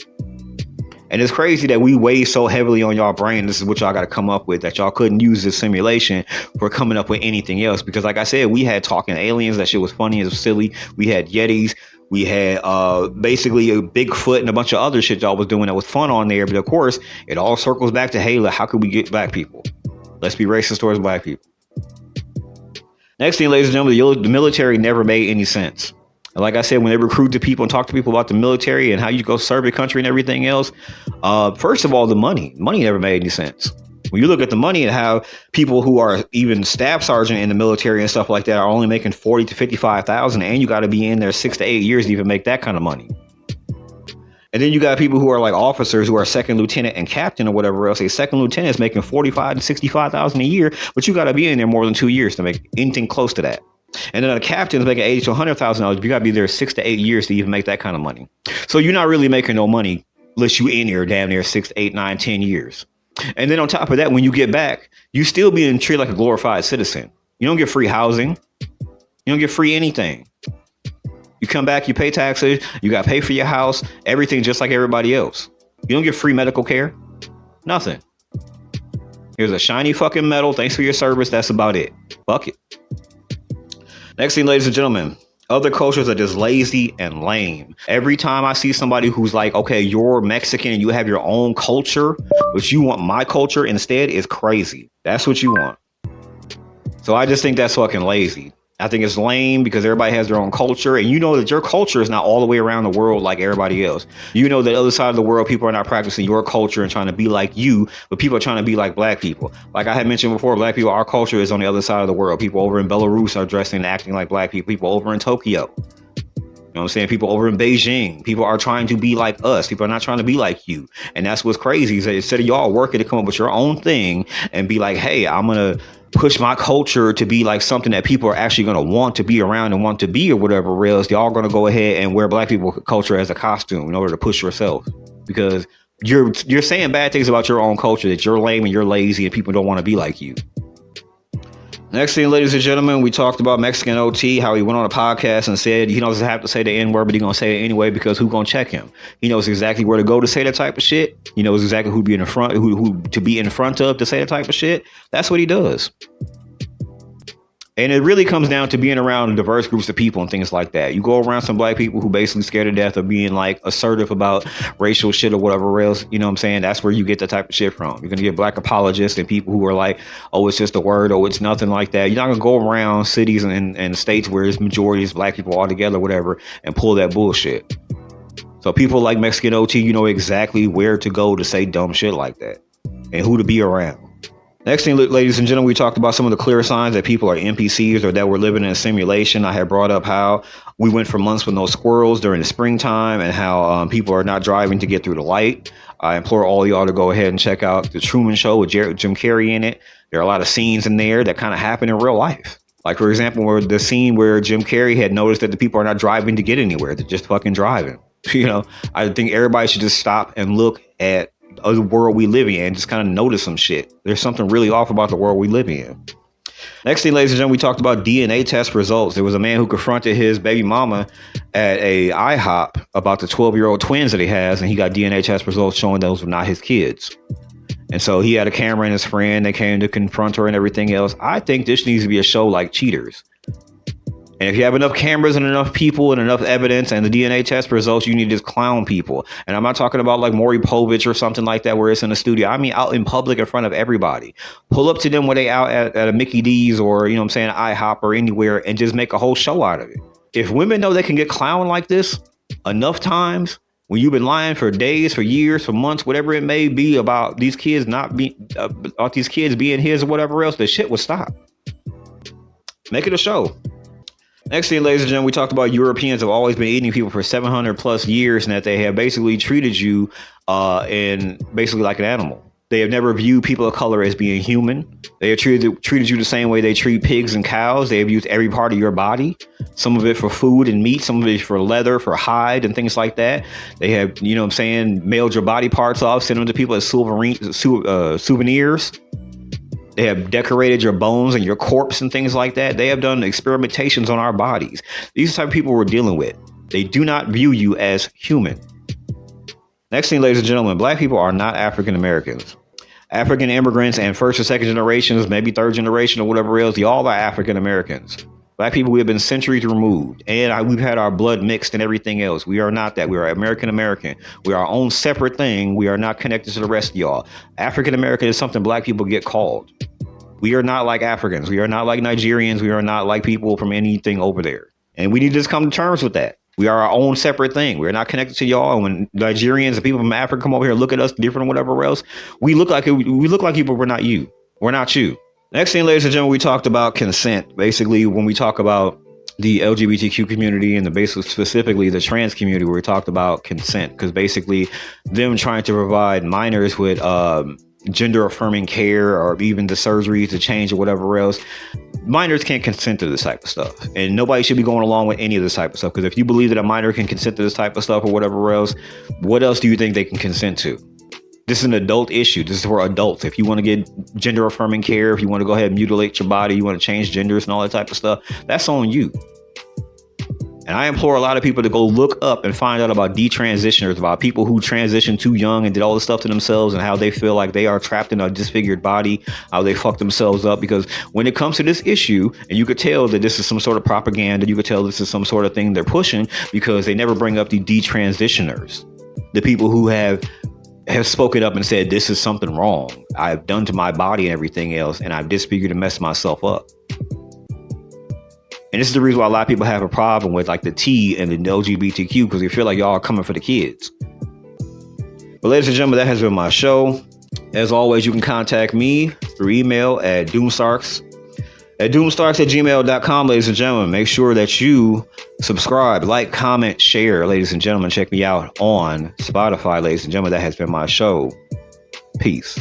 And it's crazy that we weigh so heavily on y'all brain. This is what y'all got to come up with, that y'all couldn't use this simulation for coming up with anything else. Because like I said, we had talking aliens. That shit was funny and silly. We had Yetis. We had basically a Bigfoot and a bunch of other shit y'all was doing that was fun on there. But of course, it all circles back to, hey, look, how could we get black people? Let's be racist towards black people. Next thing, ladies and gentlemen, the military never made any sense. And like I said, when they recruit the people and talk to people about the military and how you go serve your country and everything else, first of all, the money never made any sense. When you look at the money and how people who are even staff sergeant in the military and stuff like that are only making $40,000 to $55,000, and you got to be in there 6 to 8 years to even make that kind of money. And then you got people who are like officers who are second lieutenant and captain or whatever else. A second lieutenant is making 45 to 65,000 a year, but you got to be in there more than 2 years to make anything close to that. And then a captain is making $80,000 to $100,000. You got to be there 6 to 8 years to even make that kind of money. So you're not really making no money unless you in here damn near 6, 8, 9, 10 years. And then on top of that, when you get back, you still being treated like a glorified citizen. You don't get free housing. You don't get free anything. You come back, you pay taxes, you got to pay for your house, everything just like everybody else. You don't get free medical care. Nothing. Here's a shiny fucking medal. Thanks for your service. That's about it. Fuck it. Next thing, ladies and gentlemen, other cultures are just lazy and lame. Every time I see somebody who's like, okay, you're Mexican and you have your own culture, but you want my culture instead, is crazy. That's what you want. So I just think that's fucking lazy. I think it's lame because everybody has their own culture, and you know that your culture is not all the way around the world like everybody else. You know that the other side of the world, people are not practicing your culture and trying to be like you, but people are trying to be like black people. Like I had mentioned before, black people, our culture is on the other side of the world. People over in Belarus are dressing and acting like black people. People over in Tokyo, you know what I'm saying? People over in Beijing, people are trying to be like us. People are not trying to be like you. And that's what's crazy is that instead of y'all working to come up with your own thing and be like, hey, I'm going to push my culture to be like something that people are actually going to want to be around and want to be or whatever else, y'all going to go ahead and wear black people culture as a costume in order to push yourself, because you're saying bad things about your own culture, that you're lame and you're lazy and people don't want to be like you. Next thing, ladies and gentlemen, we talked about Mexican OT, how he went on a podcast and said he doesn't have to say the N-word, but he's going to say it anyway because who's going to check him? He knows exactly where to go to say that type of shit. He knows exactly who to be in the front, who to be in front of to say that type of shit. That's what he does. And it really comes down to being around diverse groups of people and things like that. You go around some black people who basically scared to death of being like assertive about racial shit or whatever else. You know what I'm saying? That's where you get the type of shit from. You're going to get black apologists and people who are like, oh, it's just a word. Oh, it's nothing like that. You're not going to go around cities and states where it's majority is black people all together, whatever, and pull that bullshit. So people like Mexican OT, you know exactly where to go to say dumb shit like that and who to be around. Next thing, ladies and gentlemen, we talked about some of the clear signs that people are NPCs or that we're living in a simulation. I had brought up how we went for months with no squirrels during the springtime and how people are not driving to get through the light. I implore all of y'all to go ahead and check out The Truman Show with Jim Carrey in it. There are a lot of scenes in there that kind of happen in real life. Like, for example, where the scene where Jim Carrey had noticed that the people are not driving to get anywhere. They're just fucking driving. You know, I think everybody should just stop and look at the world we live in and just kind of notice some shit. There's something really off about the world we live in. Next thing, ladies and gentlemen, we talked about DNA test results. There was a man who confronted his baby mama at a IHOP about the 12-year-old twins that he has, and he got DNA test results showing those were not his kids. And so he had a camera and his friend, they came to confront her and everything else. I think this needs to be a show like Cheaters. And if you have enough cameras and enough people and enough evidence and the DNA test results, you need to just clown people. And I'm not talking about like Maury Povich or something like that where it's in the studio. I mean out in public in front of everybody. Pull up to them when they out at a Mickey D's or, you know what I'm saying, IHOP or anywhere, and just make a whole show out of it. If women know they can get clowned like this enough times, when you've been lying for days, for years, for months, whatever it may be about these kids not being, about these kids being his or whatever else, the shit will stop. Make it a show. Next thing, ladies and gentlemen, we talked about Europeans have always been eating people for 700 plus years and that they have basically treated you in basically like an animal. They have never viewed people of color as being human. They have treated you the same way they treat pigs and cows. They have used every part of your body, some of it for food and meat, some of it for leather, for hide and things like that. They have, you know what I'm saying, mailed your body parts off, sent them to people as souvenirs. They have decorated your bones and your corpse and things like that. They have done experimentations on our bodies. These are the type of people we're dealing with. They do not view you as human. Next thing, ladies and gentlemen, black people are not African Americans. African immigrants and first or second generations, maybe third generation or whatever else, y'all are African Americans. Black people, we have been centuries removed, and we've had our blood mixed and everything else. We are not that. We are American American. We are our own separate thing. We are not connected to the rest of y'all. African American is something black people get called. We are not like Africans. We are not like Nigerians. We are not like people from anything over there. And we need to just come to terms with that. We are our own separate thing. We're not connected to y'all. And when Nigerians and people from Africa come over here and look at us different or whatever else, we look like people. We're not you. We're not you. Next thing, ladies and gentlemen, we talked about consent. Basically, when we talk about the LGBTQ community and specifically the trans community, where we talked about consent, because basically them trying to provide minors with gender affirming care or even the surgery to change or whatever else. Minors can't consent to this type of stuff, and nobody should be going along with any of this type of stuff, because if you believe that a minor can consent to this type of stuff or whatever else, what else do you think they can consent to? This is an adult issue. This is for adults. If you want to get gender affirming care, if you want to go ahead and mutilate your body, you want to change genders and all that type of stuff, that's on you. And I implore a lot of people to go look up and find out about detransitioners, about people who transitioned too young and did all this stuff to themselves, and how they feel like they are trapped in a disfigured body, how they fuck themselves up. Because when it comes to this issue, and you could tell that this is some sort of propaganda, you could tell this is some sort of thing they're pushing, because they never bring up the detransitioners, the people who have spoken up and said, this is something wrong I've done to my body and everything else, and I've disfigured and messed myself up. And this is the reason why a lot of people have a problem with like the T and the LGBTQ, because they feel like y'all are coming for the kids. But ladies and gentlemen, that has been my show. As always, you can contact me through email at doomstarks@gmail.com. Ladies and gentlemen, make sure that you subscribe, like, comment, share. Ladies and gentlemen, check me out on Spotify. Ladies and gentlemen, that has been my show. Peace.